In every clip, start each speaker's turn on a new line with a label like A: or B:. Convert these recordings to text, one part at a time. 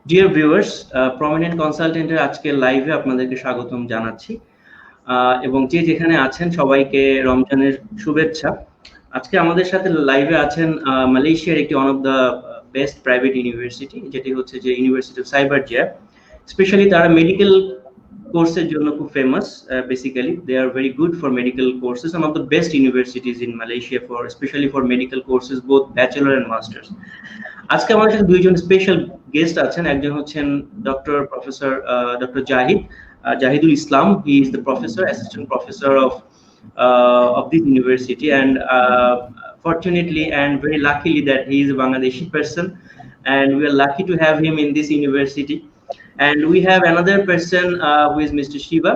A: Dear viewers, prominent কনসালটেন্টের আজকের লাইভে আপনাদেরকে স্বাগতম জানাচ্ছি এবং যে যেখানে আছেন সবাইকে রমজানের শুভেচ্ছা। আজকে আমাদের সাথে লাইভে আছেন মালয়েশিয়ার একটি one of the best private university, যেটি হচ্ছে যে ইউনিভার্সিটি অফ সাইবারজায়া। স্পেশালি তারা মেডিকেল কোর্সের জন্য খুব famous. Basically they are very good for medical courses, one of the best universities in Malaysia for specially for medical courses both bachelor and masters. আজকে আমাদের সাথে দুইজন স্পেশাল গেস্ট আছেন। একজন হচ্ছেন professor doctor Zahidul Islam. He is the professor, assistant professor of this university, and fortunately and very luckily that he is a Bangladeshi person, and we are lucky to have him in this university. And we have another person who is Mr. Shiva.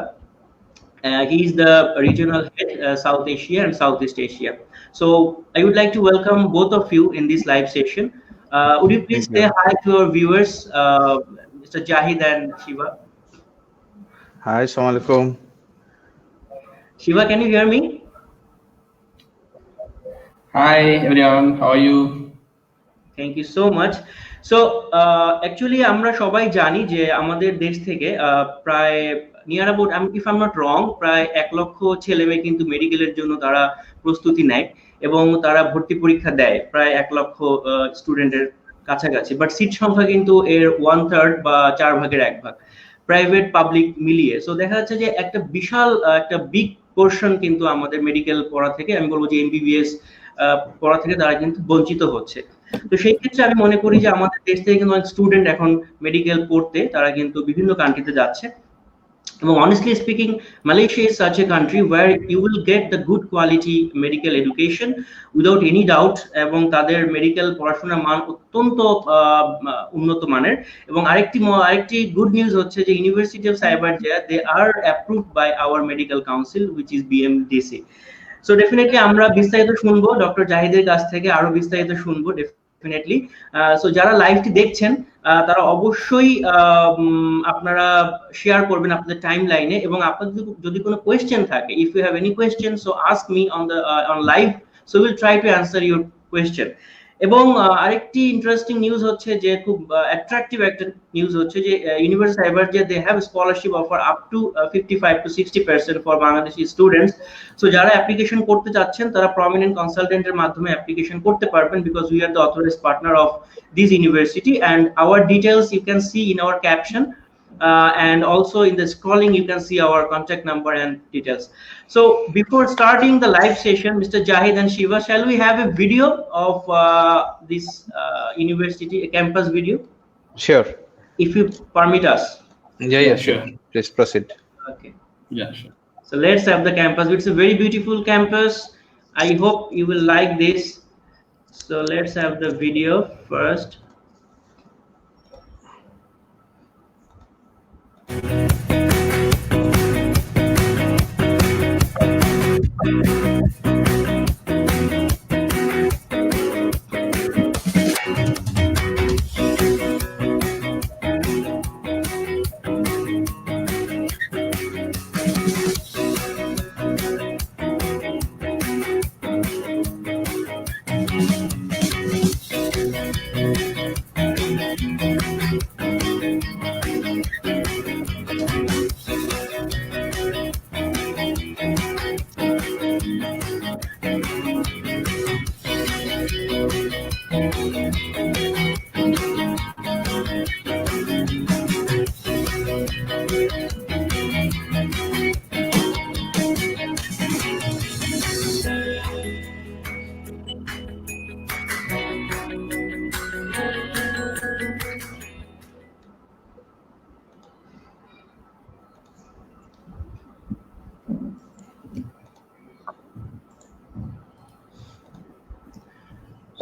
A: He is the regional head, South Asia and Southeast Asia. So I would like to welcome both of you in this live session. Would you please say hi to our viewers, Mr. Jahid and Shiva?
B: Hi, assalamu alaikum.
A: Shiva, can you hear me?
C: Hi everyone, how are you?
A: Thank you so much. So actually আমরা সবাই জানি যে আমাদের দেশ থেকে প্রায় near about, if I am not wrong, প্রায় 1 লক্ষ ছেলে মেয়ে কিন্তু মেডিকেলের জন্য তারা প্রস্তুতি নেয় এবং তারা ভর্তি পরীক্ষা দেয়, প্রায় 1 লক্ষ স্টুডেন্টের কাছাকাছি। বাট সিট সংখ্যা কিন্তু এর 1/3 বা 4 ভাগের 1 ভাগ, প্রাইভেট পাবলিক মিলিয়ে। সো দেখা যাচ্ছে যে একটা বিশাল একটা বিগ পোর্শন কিন্তু আমাদের মেডিকেল পড়া থেকে, আমি বলবো যে এমবিবিএস পড়া থেকে তারা কিন্তু বঞ্চিত হচ্ছে। তো সেই ক্ষেত্রে আমি মনে করি যে আমাদের দেশ থেকে কিন্তু অনেক স্টুডেন্ট এখন মেডিকেল পড়তে তারা কিন্তু বিভিন্ন কান্ট্রিতে যাচ্ছে। এবং honestly speaking, Malaysia is such a country where you will get the good quality medical education without any doubt, এবং তাদের মেডিকেল পড়াশোনার মান অত্যন্ত উন্নত মানের। এবং আরেকটি গুড নিউজ হচ্ছে যে university of Cyberjaya, they are approved by our medical council which is BMDC. So definitely আমরা বিস্তারিত শুনবো ডক্টর জাহিদের কাছ থেকে, আরো বিস্তারিত শুনবো ডেফিনেটলি। সো যারা লাইভটি দেখছেন তারা অবশ্যই আপনারা শেয়ার করবেন আপনাদের টাইম লাইনে, এবং আপনাদের যদি কোনো কোয়েশ্চেন থাকে, if you have any question, so ask me on live, so will try to answer your question. এবং আরেকটি ইন্টারেস্টিং নিউজ হচ্ছে যে, খুব অ্যাট্রাকটিভ একটা নিউজ হচ্ছে যে university Cyberjaya they have scholarship offer up to 55 to 60% for Bangladeshi students. So যারা application করতে চাচ্ছেন তারা প্রমিনেন্ট কনসালটেন্টের মাধ্যমে অ্যাপ্লিকেশন করতে পারবেন, because we are the authorized partner of this university, and our details you can see in our caption, and also in the scrolling you can see our contact number and details. So before starting the live session, Mr. Jahid and Shiva, shall we have a video of this university, a campus video?
B: Sure.
A: If you permit us.
B: Yeah, sure. Please proceed.
A: Okay.
C: Yeah, sure.
A: So let's have the campus. It's a very beautiful campus. I hope you will like this. So let's have the video first.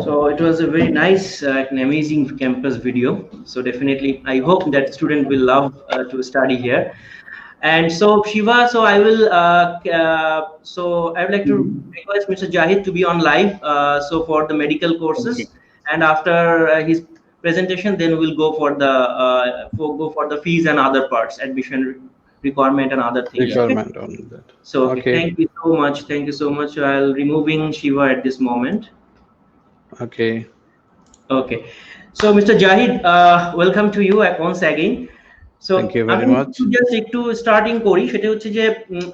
A: So it was a very nice and amazing campus video. So definitely I hope that student will love to study here. And so Shiva, so I would like to request Mr. Jahid to be on live, so for the medical courses. Okay. And after his presentation, then we'll go for the fees and other parts, admission requirement and other things.
B: Requirement on that.
A: So okay. Thank you so much. Thank you so much. I'll removing Shiva at this moment.
B: Okay.
A: Okay. So, Mr. Jahid, welcome to you once again. So,
B: Thank you very
A: আমি
B: much.
A: Just একটু starting করি, সেটা হচ্ছে যে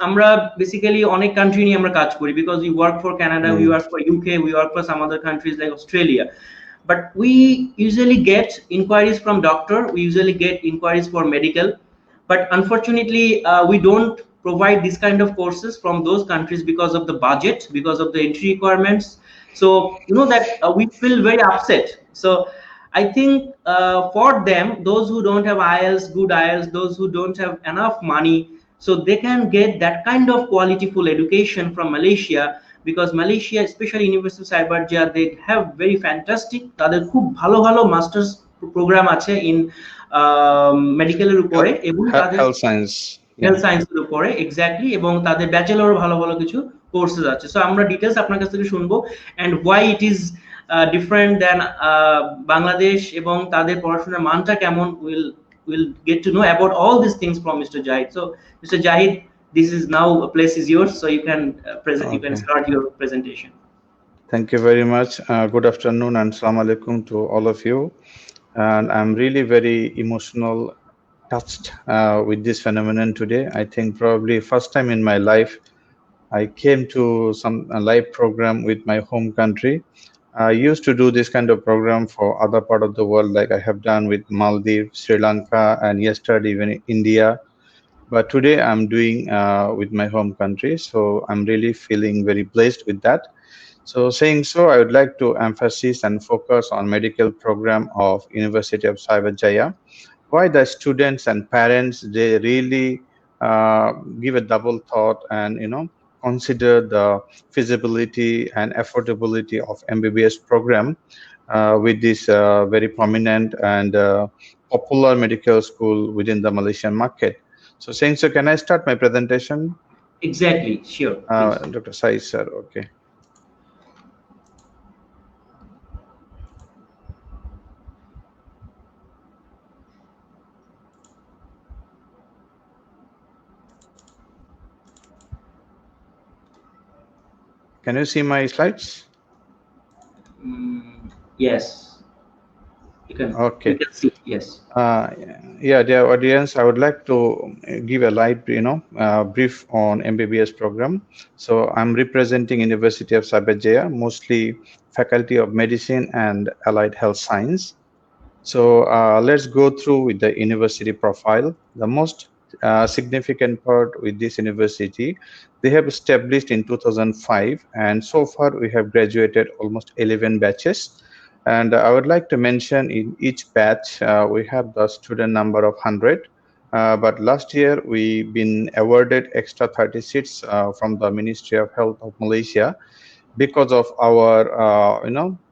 A: আমরা basically অনেক country নিয়ে আমরা কাজ করি, because we work for Canada, we
B: Mm.
A: Work for UK, we work for some other countries like Australia. But we usually get inquiries from doctor, we usually get inquiries for medical, but unfortunately we don't provide this kind of courses from those countries because of the budget, because of the entry requirements. So you know that we feel very upset. So I think for them, those who don't have IELTS, good IELTS, those who don't have enough money, so they can get that kind of quality full education from Malaysia, because Malaysia, especially University of Cyberjaya, they have very fantastic, তাদের খুব ভালো ভালো masters program আছে in মেডিকেলের উপরে, এবং তাদের
B: Health science.
A: Health
B: Yeah.
A: সায়েন্সের উপরে এক্স্যাক্টলি, এবং তাদের ব্যাচেলর ভালো ভালো কিছু কোর্সেস আছে। সো আমরা ডিটেলস আপনার কাছ থেকে শুনবো, and why it is different than Bangladesh, এবং তাদের পড়াশোনার মানটা কেমন, will get to know about all this things from mister Zahid. So mister Zahid, this is now place is yours, so you can present, you can
B: Okay.
A: start your presentation.
B: Thank you very much. Good afternoon and Assalamu alaikum to all of you. And I'm really very emotional, touched with this phenomenon today. I think probably first time in my life I came to some live program with my home country. I used to do this kind of program for other part of the world, like I have done with Maldives, Sri Lanka, and yesterday even India. But today I'm doing with my home country, so I'm really feeling very blessed with that. So saying so, I would like to emphasize and focus on medical program of University of Cyberjaya. Why the students and parents, they really give a double thought and consider the feasibility and affordability of MBBS program with this very prominent and popular medical school within the Malaysian market. So saying so, can I start my presentation?
A: Exactly, sure, please.
B: Dr. Sai sir, okay. Can you see my slides?
A: Yes, you can.
B: Okay.
A: You can see, yes.
B: Yeah, dear audience, I would like to give a light, brief on MBBS program. So I'm representing University of Cyberjaya, mostly Faculty of Medicine and Allied Health Science. So let's go through with the university profile. The most significant part with this university, they have established in 2005, and so far we have graduated almost 11 batches. And I would like to mention in each batch, we have the student number of 100. But last year we've been awarded extra 30 seats from the Ministry of Health of Malaysia, because of our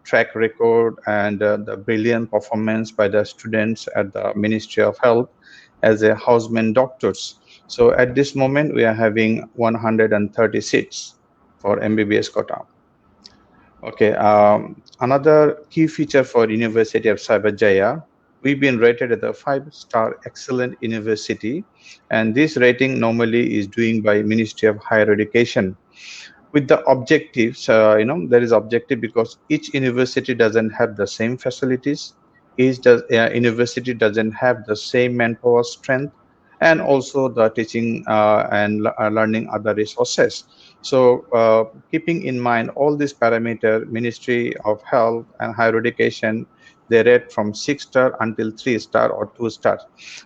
B: track record and the brilliant performance by the students at the Ministry of Health as a houseman doctors. So at this moment we are having 130 seats for MBBS quota. Okay, another key feature for University of Cyberjaya, we've been rated as a 5-star excellent university, and this rating normally is doing by Ministry of Higher Education. With the objectives, there is objective because each university doesn't have the same facilities, university doesn't have the same manpower strength, and also the teaching and learning other resources. So keeping in mind all these parameters, Ministry of Health and Higher Education, they rate from 6-star until 3-star or 2-star.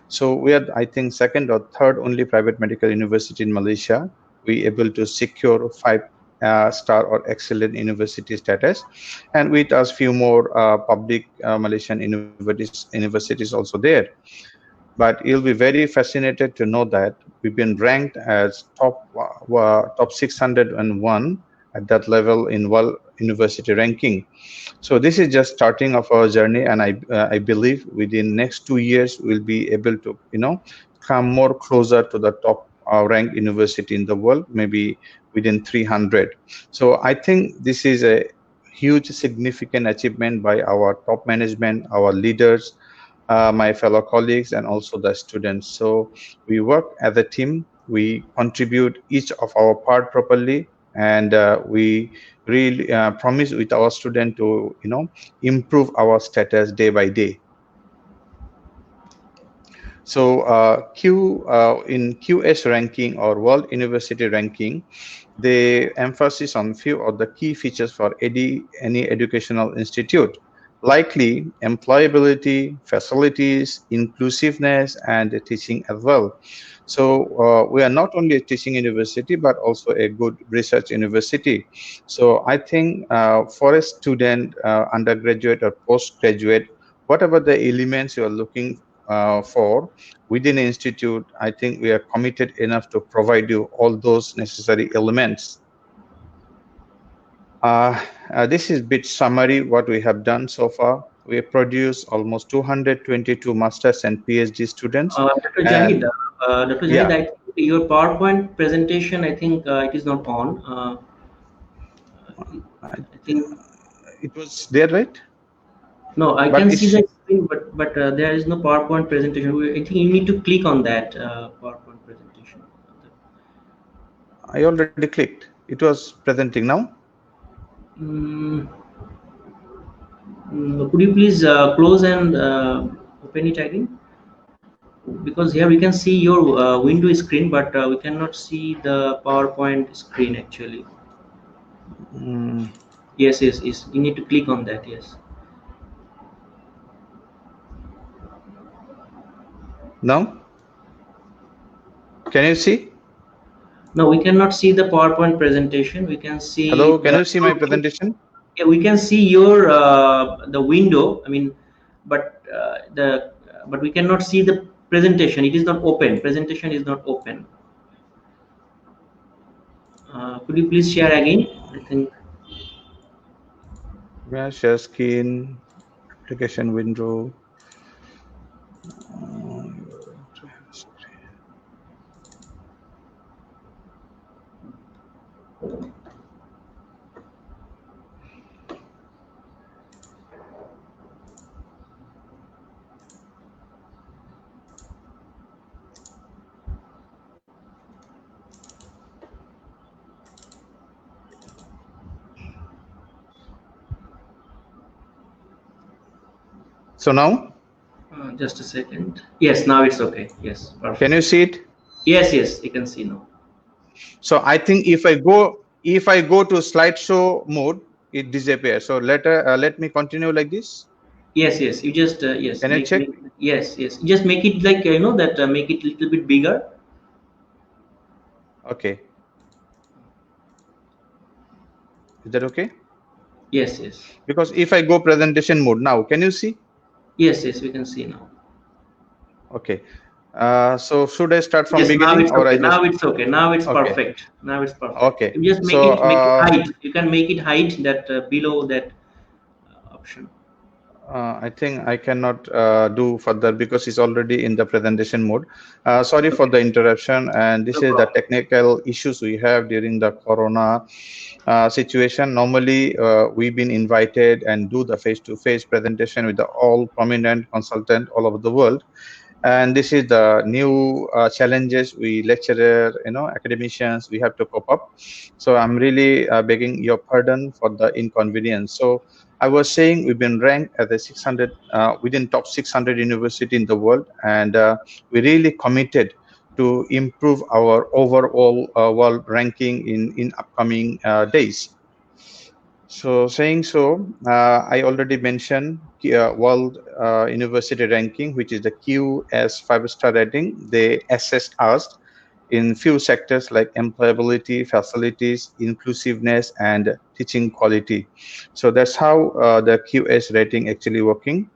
B: So we are, I think, second or third only private medical university in Malaysia we able to secure 5-star or excellent university status, and with us few more public Malaysian universities also there. But you'll be very fascinated to know that we've been ranked as top 601 at that level in World University ranking. So this is just starting of our journey, and I believe within next 2 years we'll be able to come more closer to the top ranked university in the world, maybe within 300. So I think this is a huge significant achievement by our top management, our leaders, my fellow colleagues, and also the students. So we work as a team, we contribute each of our part properly, and we really promise with our student to improve our status day by day. So in QS ranking or World University ranking, they emphasize on few of the key features for any educational institute, likely employability, facilities, inclusiveness, and teaching as well. So we are not only a teaching university, but also a good research university. So I think for a student, undergraduate or postgraduate, whatever the elements you are looking for within the institute, I think we are committed enough to provide you all those necessary elements. This is bit summary what we have done so far. We have produced almost 222 masters and PhD students.
A: Dr.
B: And
A: Jahid, Dr. Jahid,
B: yeah,
A: I think your PowerPoint presentation, I think it is not on.
B: I,
A: I think
B: it was there, right?
A: no, I
B: But
A: can see
B: it's
A: the screen, but there is no PowerPoint presentation. I think you need to click on that PowerPoint presentation.
B: I already clicked. It was presenting now.
A: Mm, could you please close and open it again? Because here we can see your window screen, but we cannot see the PowerPoint screen actually.
B: Mm,
A: Yes, yes, yes. You need to click on that. Yes.
B: now, can you see?
A: No, we cannot see the PowerPoint presentation. We can see
B: Hello, can
A: the.
B: you see my presentation?
A: Yeah, we can see your the window. I mean, but we cannot see the presentation. It is not open. Presentation is not open. Could you please share again? I think.
B: Yeah, share screen, application window. So now,
A: Just a second. Yes, now it's okay. Yes,
B: can
A: perfect.
B: you see it?
A: Yes, yes, you can see now.
B: So I think if I go to slideshow mode, it disappears. So let me continue like this.
A: Yes, yes. You just yes
B: Can you check?
A: make yes, yes. Just make it like that. Make it a little bit bigger.
B: Okay. Is that okay?
A: Yes, yes,
B: Because if I go presentation mode now, can you see?
A: yes, yes. We can see now.
B: Okay. So should I start from
A: Yes, now
B: beginning
A: it's
B: or
A: okay.
B: I just
A: Now it's okay. Now it's
B: okay?
A: perfect. Now it's perfect.
B: Okay.
A: You just
B: So
A: make it height. You can make it height that below that option.
B: I think I cannot do further because it's already in the presentation mode. Sorry for
A: Okay,
B: the interruption, and this
A: no
B: is the
A: problem.
B: technical issues we have during the Corona situation. Normally, we've been invited and do the face-to-face presentation with the all prominent consultant all over the world, and this is the new challenges we lecturer, academicians, we have to cope up. So I'm really begging your pardon for the inconvenience. So I was saying we've been ranked as a 600 within top 600 university in the world, and we really committed to improve our overall world ranking in upcoming days. So saying so, I already mentioned World University Ranking, which is the QS 5-star rating. They assessed us in few sectors like employability, facilities, inclusiveness, and teaching quality. So that's how the QS rating actually working.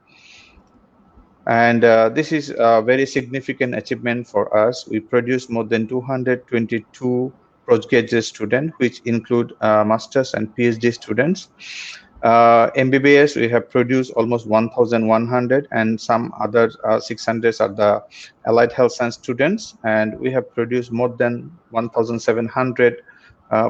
B: And this is a very significant achievement for us. We produced more than 222 postgraduate students, which include masters and PhD students. MBBS, we have produced almost 1,100, and some other 600 are the allied health science students. And we have produced more than 1,700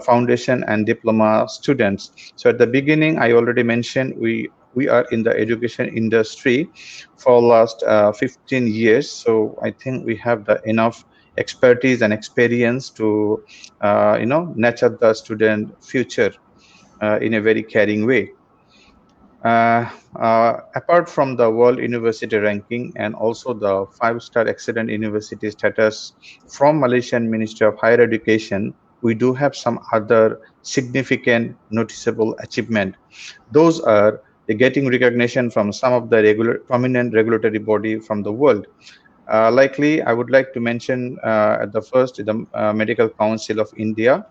B: foundation and diploma students. So at the beginning, I already mentioned we are in the education industry for last 15 years. So I think we have the enough expertise and experience to nurture the student future in a very caring way. Apart from the World University ranking and also the five-star excellent university status from Malaysian Ministry of Higher Education, we do have some other significant noticeable achievement. Those are the getting recognition from some of the prominent regulatory body from the world. Likely, I would like to mention at the first the Medical Council of India,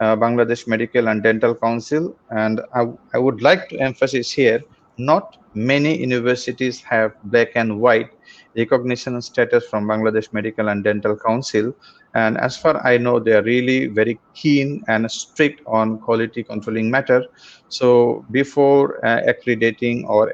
B: Bangladesh Medical and Dental Council. And I would like to emphasize here, not many universities have black and white recognition status from Bangladesh Medical and Dental Council. And as far I know, they are really very keen and strict on quality controlling matter. So before accrediting or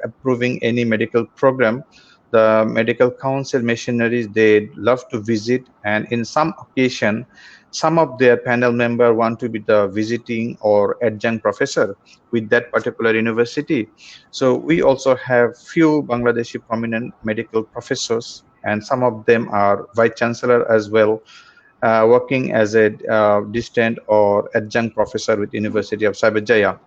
B: approving any medical program, the medical council machineries they love to visit, and in some occasion some of their panel member want to be the visiting or adjunct professor with that particular university. So we also have few Bangladeshi prominent medical professors, and some of them are vice chancellor as well, working as a distant or adjunct professor with University of Cyberjaya.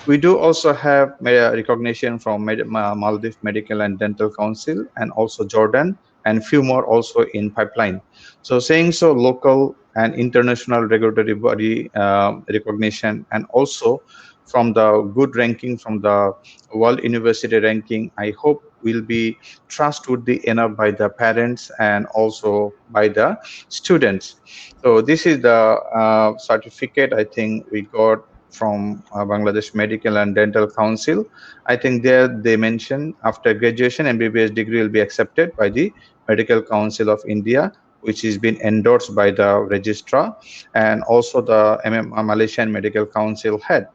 B: We do also have recognition from Maldives Medical and Dental Council and also Jordan, and few more also in pipeline. So saying so, local and international regulatory body recognition, and also from the good ranking from the World University ranking, I hope will be trustworthy enough by the parents and also by the students. So this is the certificate I think we got from Bangladesh Medical and Dental Council. I think there they mention after graduation, MBBS degree will be accepted by the Medical Council of India, which is been endorsed by the registrar, and also the Malaysian Medical Council head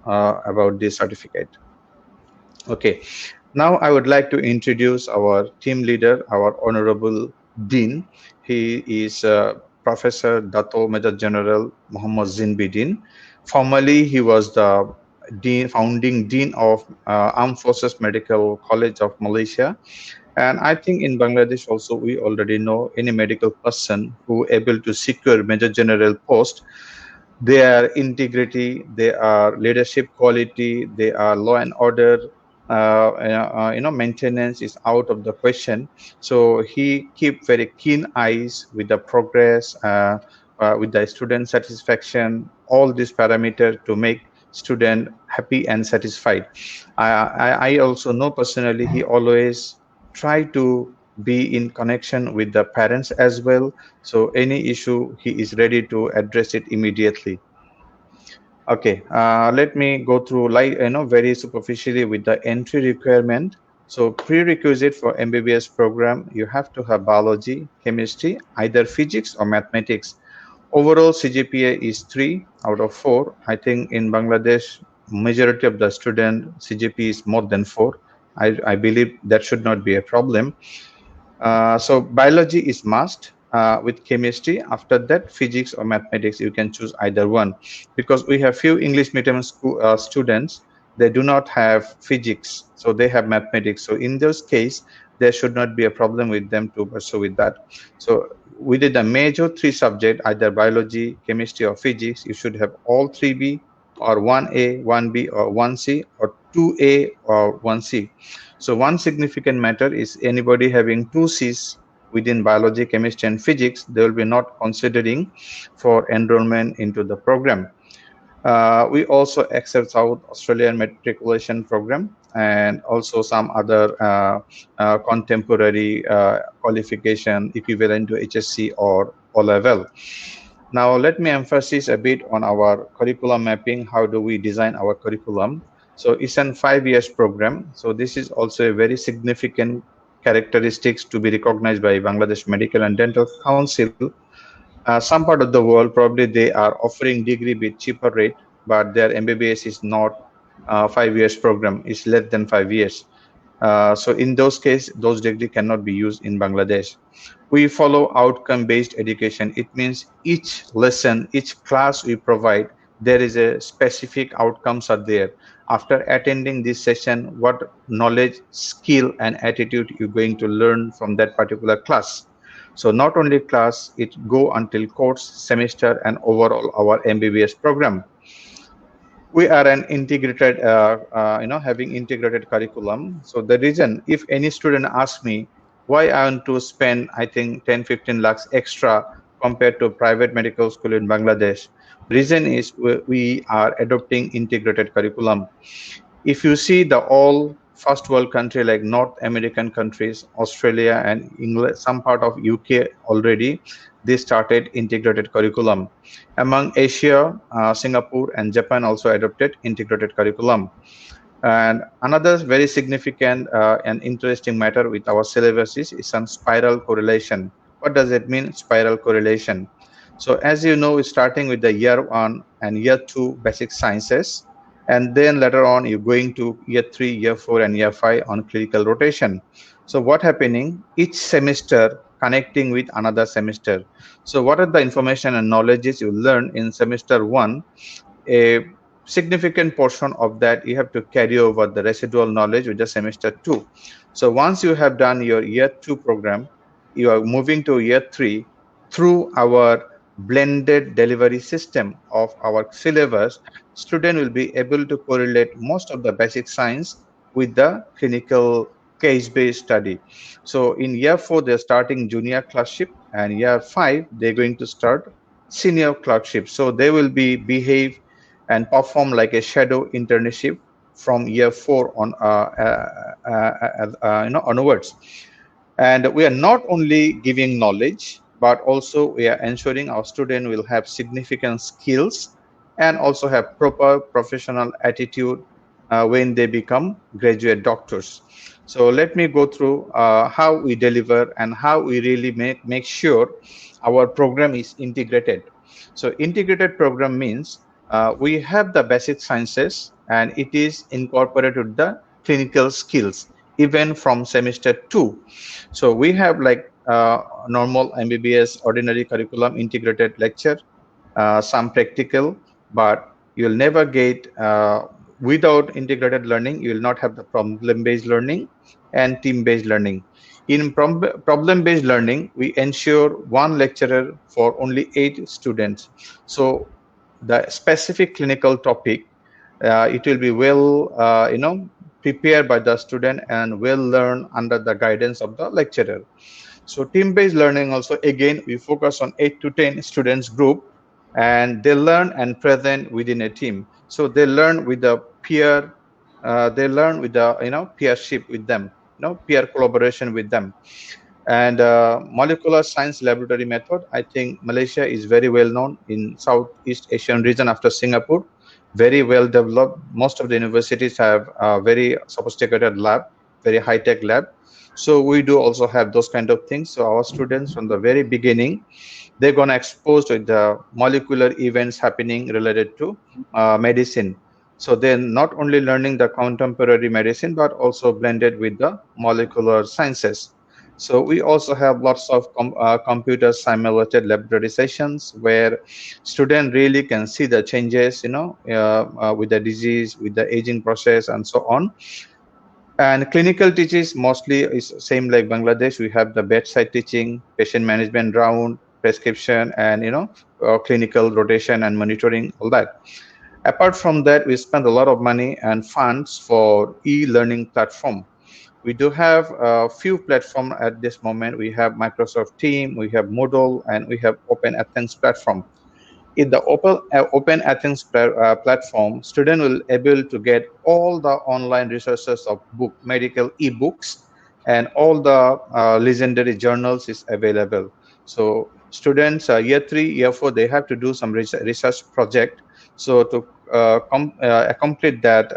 B: about this certificate. Okay, now I would like to introduce our team leader, our Honorable Dean. He is Professor Dato Major General Muhammad Zin Bidin. Formerly, he was the founding Dean of Armed Forces Medical College of Malaysia. And I think in Bangladesh also, we already know any medical person who able to secure Major General post, their integrity, their leadership quality, their law and order, maintenance is out of the question. So he keep very keen eyes with the progress, with the student satisfaction, all these parameters to make student happy and satisfied. I also know personally he always try to be in connection with the parents as well. So any issue, he is ready to address it immediately. Okay, let me go through very superficially with the entry requirement. So prerequisite for MBBS program, you have to have biology, chemistry, either physics or mathematics. Overall CGPA is 3 out of 4. I think in Bangladesh, majority of the student CGPA is more than 4. I believe that should not be a problem. So biology is must with chemistry. After that, physics or mathematics, you can choose either one. Because we have few English medium school students, they do not have physics, so they have mathematics. So in those case, there should not be a problem with them to pursue with that. So within the major 3 subject, either biology, chemistry, or physics, you should have all 3B or 1A, 1B, or 1C, or 2A or 1C. So one significant matter is anybody having 2 Cs within biology, chemistry, and physics, they will be not considering for enrollment into the program. We also accept South Australian matriculation program and also some other contemporary qualification equivalent to HSC or O-level. Now, let me emphasize a bit on our curriculum mapping. How do we design our curriculum? So it's a 5 years program. So this is also a very significant characteristics to be recognized by Bangladesh Medical and Dental Council. Some part of the world, probably they are offering degree with cheaper rate, but their MBBS is not 5 years program, it's less than 5 years. So in those cases, those degree cannot be used in Bangladesh. We follow outcome-based education. It means each lesson, each class we provide, there is a specific outcomes are there. After attending this session, what knowledge, skill, and attitude you're going to learn from that particular class. So not only class, it go until course, semester, and overall our MBBS program. We are an integrated, having integrated curriculum. So the reason, if any student asks me why I want to spend, I think 10, 15 lakhs extra compared to private medical school in Bangladesh, reason is we are adopting integrated curriculum. If you see the all first world country like North American countries, Australia and England, some part of UK already, they started integrated curriculum. Among Asia, Singapore and Japan also adopted integrated curriculum. And another very significant and interesting matter with our syllabus is some spiral correlation. What does it mean, spiral correlation? So as you know, starting with the year 1 and year 2 basic sciences, and then later on you're going to year 3, year 4 and year 5 on clinical rotation. So what happening, each semester connecting with another semester. So what are the information and knowledges you learn in semester 1? A significant portion of that you have to carry over the residual knowledge with the semester 2. So once you have done your year 2 program, you are moving to year 3 through our blended delivery system of our syllabus. Student will be able to correlate most of the basic science with the clinical case-based study. So in year 4 they're starting junior clerkship, and year 5 they're going to start senior clerkship. So they will be behave and perform like a shadow internship from year 4 on onwards. And we are not only giving knowledge, but also we are ensuring our student will have significant skills and also have proper professional attitude when they become graduate doctors. So let me go through how we deliver and how we really make sure our program is integrated. So integrated program means we have the basic sciences and it is incorporated the clinical skills even from semester 2. So we have like normal MBBS ordinary curriculum, integrated lecture, some practical, but you'll never get without integrated learning, you will not have the problem-based learning and team-based learning. In problem-based learning, we ensure one lecturer for only 8 students. So the specific clinical topic, it will be well, prepared by the student and well learned under the guidance of the lecturer. So team-based learning also, again, we focus on 8 to 10 students group, and they learn and present within a team. So they learn with the peer, they learn with the, peership with them, peer collaboration with them. And molecular science laboratory method, I think Malaysia is very well known in Southeast Asian region after Singapore, very well developed. Most of the universities have a very sophisticated lab, very high-tech lab. So we do also have those kind of things. So our students from the very beginning, they're going to expose with the molecular events happening related to medicine. So they're not only learning the contemporary medicine, but also blended with the molecular sciences. So we also have lots of computer simulated laboratory sessions where students really can see the changes, with the disease, with the aging process, and so on. And clinical teachings mostly is same like Bangladesh. We have the bedside teaching, patient management round, prescription, and clinical rotation and monitoring, all that. Apart from that, we spend a lot of money and funds for e-learning platform. We do have a few platforms at this moment. We have Microsoft Team, we have Moodle, and we have Open Athens platform. In the Open Athens platform, student will able to get all the online resources of book, medical ebooks, and all the legendary journals is available. So students year 3, year 4, they have to do some research project. So to complete that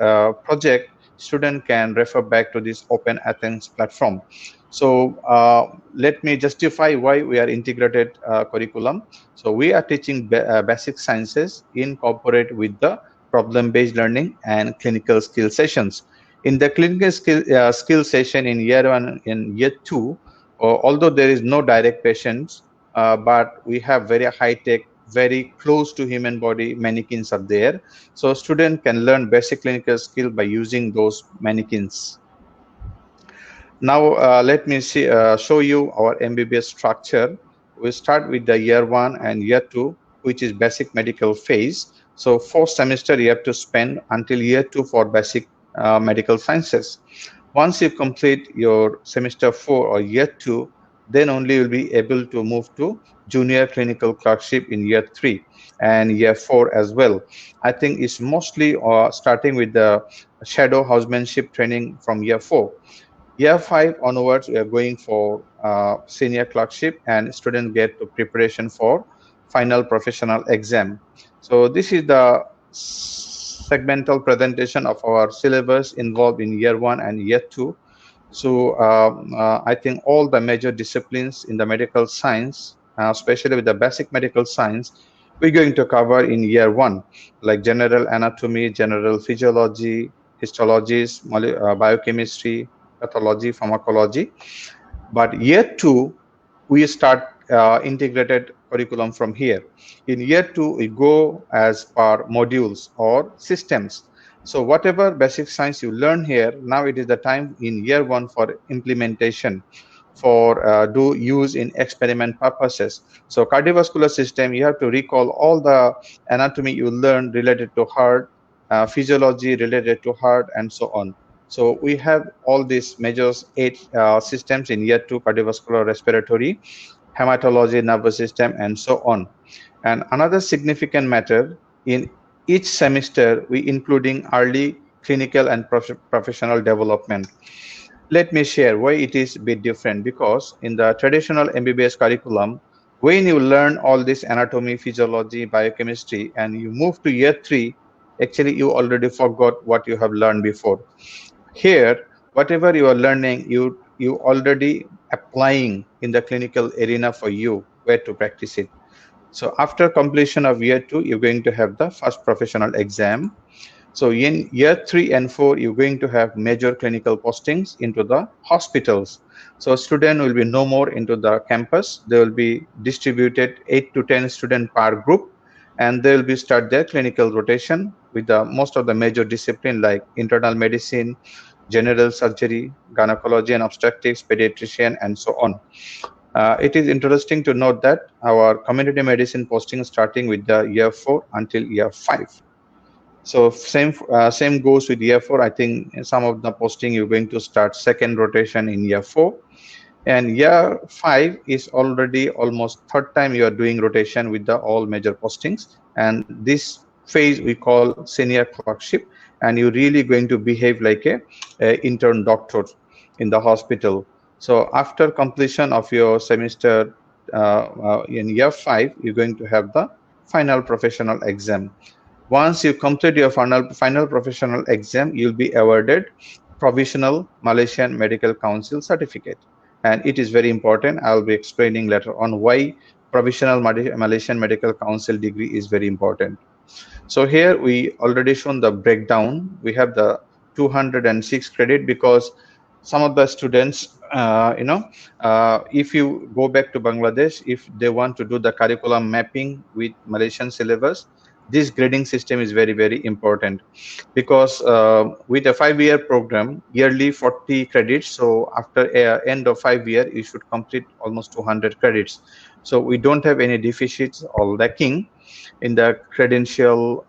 B: project, student can refer back to this Open Athens platform. So let me justify why we are integrated curriculum. So we are teaching basic sciences incorporate with the problem-based learning and clinical skill sessions. In the clinical skill session in year 1 and year 2, although there is no direct patients, but we have very high-tech, very close to human body mannequins are there. So student can learn basic clinical skill by using those mannequins. Now, let me show you our MBBS structure. We start with the year one and year two, which is basic medical phase. So, 4 semester you have to spend until year two for basic medical sciences. Once you complete your semester four or year two, then only you'll be able to move to junior clinical clerkship in year three and year four as well. I think it's mostly starting with the shadow housemanship training from year four. Year five onwards, we are going for senior clerkship, and students get to preparation for final professional exam. So this is the segmental presentation of our syllabus involved in year one and year two. So I think all the major disciplines in the medical science, especially with the basic medical science, we're going to cover in year one, like general anatomy, general physiology, histologies, biochemistry, pathology, pharmacology. But year two, we start integrated curriculum from here. In year two, we go as per modules or systems. So whatever basic science you learn here, now it is the time in year one for implementation, for do use in experiment purposes. So cardiovascular system, you have to recall all the anatomy you learn related to heart, physiology related to heart, and so on. So we have all these measures, eight systems in year two: cardiovascular, respiratory, hematology, nervous system, and so on. And another significant matter, in each semester, we including early clinical and professional development. Let me share why it is a bit different, because in the traditional MBBS curriculum, when you learn all this anatomy, physiology, biochemistry, and you move to year three, actually you already forgot what you have learned before. Here, whatever you are learning, you already applying in the clinical arena for you where to practice it. So after completion of year two, you're going to have the first professional exam. So in year three and four, you're going to have major clinical postings into the hospitals. So student will be no more into the campus. They will be distributed 8 to 10 student per group, and they will be start their clinical rotation with the most of the major discipline like internal medicine, general surgery, gynecology and obstetrics, pediatrician, and so on. It is interesting to note that our community medicine posting starting with the year four until year five. So same goes with year four. I think some of the posting you're going to start second rotation in year four, and year five is already almost third time you are doing rotation with the all major postings. And this phase we call senior clerkship, and you're really going to behave like a intern doctor in the hospital. So after completion of your semester in year five, you're going to have the final professional exam. Once you complete your final professional exam, you'll be awarded provisional Malaysian Medical Council certificate. And it is very important. I'll be explaining later on why provisional Malaysian Medical Council degree is very important. So here we already shown the breakdown. We have the 206 credit because some of the students, if you go back to Bangladesh, if they want to do the curriculum mapping with Malaysian syllabus, this grading system is very, very important, because with a 5-year program, yearly 40 credits. So after end of 5 year, you should complete almost 200 credits. So we don't have any deficits or lacking in the credential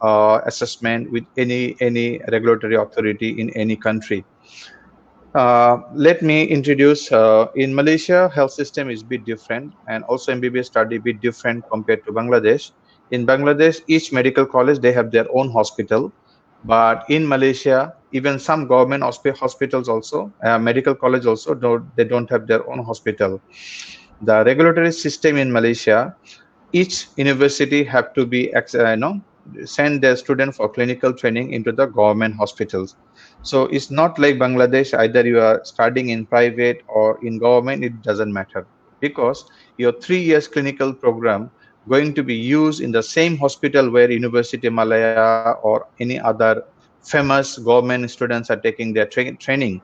B: assessment with any regulatory authority in any country. Let me introduce, in Malaysia, health system is a bit different, and also MBBS study a bit different compared to Bangladesh. In Bangladesh, each medical college, they have their own hospital. But in Malaysia, even some government hospitals also, medical college also, they don't have their own hospital. The regulatory system in Malaysia, each university have to be send their student for clinical training into the government hospitals. So it's not like Bangladesh, either you are studying in private or in government, it doesn't matter, because your 3 years clinical program going to be used in the same hospital where University Malaya or any other famous government students are taking their training.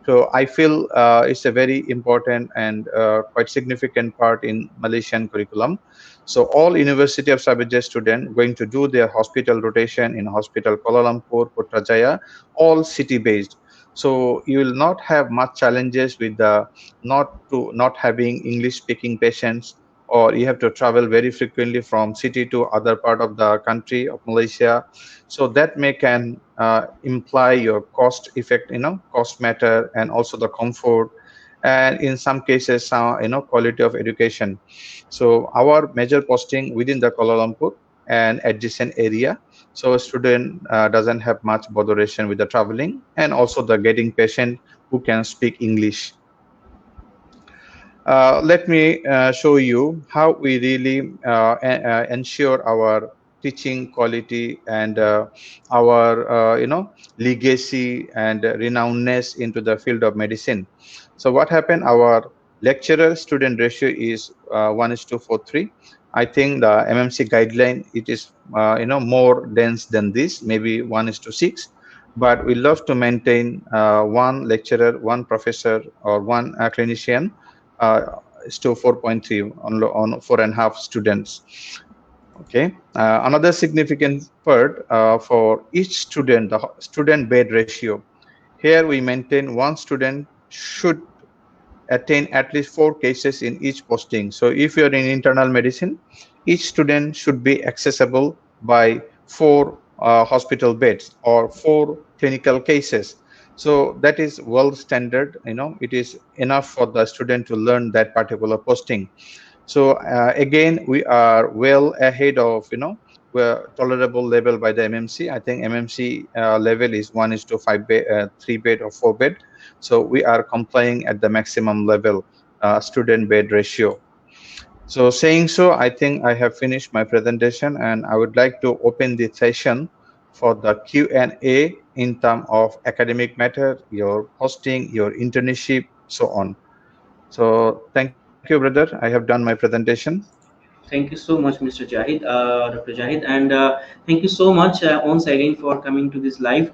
B: So I feel it's a very important and quite significant part in Malaysian curriculum. So all University of Cyberjaya students going to do their hospital rotation in Hospital Kuala Lumpur, Putrajaya, all city-based. So you will not have much challenges with the not having English speaking patients, or you have to travel very frequently from city to other part of the country of Malaysia. So that may can imply your cost effect, cost matter, and also the comfort, and in some cases, quality of education. So our major posting within the Kuala Lumpur and adjacent area, so a student doesn't have much botheration with the traveling, and also the getting patient who can speak English. Let me show you how we really ensure our teaching quality and our legacy and renownedness into the field of medicine. So what happened? Our lecturer student ratio is 1:43. I think the MMC guideline, it is more dense than this, maybe 1:6. But we love to maintain one lecturer, one professor, or one clinician uh, is to 4.3 on 4.5 students. Okay. Another significant part for each student, the student bed ratio. Here we maintain one student should attain at least 4 cases in each posting. So if you're in internal medicine, each student should be accessible by 4 hospital beds or 4 clinical cases. So that is world standard. It is enough for the student to learn that particular posting. So again, we are well ahead of tolerable level by the MMC. I think MMC level is 1:5 bed, 3 bed or 4 bed. So we are complying at the maximum level student bed ratio. So saying so, I think I have finished my presentation, and I would like to open the session for the Q&A in terms of academic matter, your posting, your internship, so on. So thank you, brother. I have done my presentation.
A: Thank you so much, Mr. Jahid, Dr. Jahid, and thank you so much once again for coming to this live.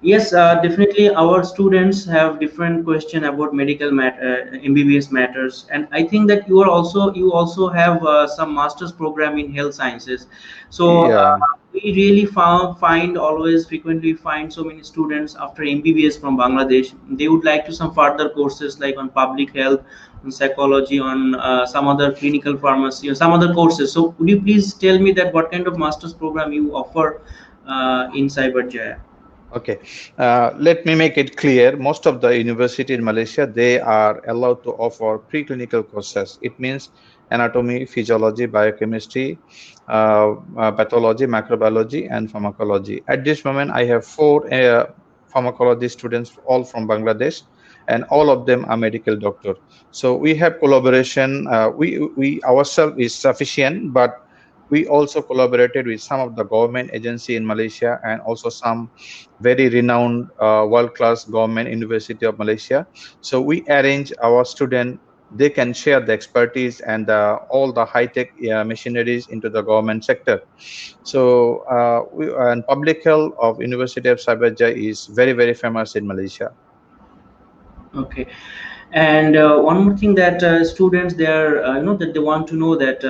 A: Yes, definitely, our students have different question about MBBS matters, and I think that you also have some master's program in health sciences. So
B: Yeah.
A: we really find always frequently find so many students after MBBS from Bangladesh. They would like to some further courses like on public health, on psychology, on some other clinical pharmacy, or some other courses. So could you please tell me that what kind of master's program you offer in Cyberjaya?
B: Okay, let me make it clear. Most of the university in Malaysia, they are allowed to offer preclinical courses. It means anatomy, physiology, biochemistry, pathology, microbiology, and pharmacology. At this moment, I have 4 pharmacology students, all from Bangladesh, and all of them are medical doctor. So we have collaboration. We ourselves is sufficient, but we also collaborated with some of the government agency in Malaysia, and also some very renowned world-class government university of Malaysia. So we arrange our student, they can share the expertise and all the high-tech machineries into the government sector. So and public health of University of Cyberjaya is very, very famous in Malaysia.
A: Okay. And one more thing that students there, that they want to know that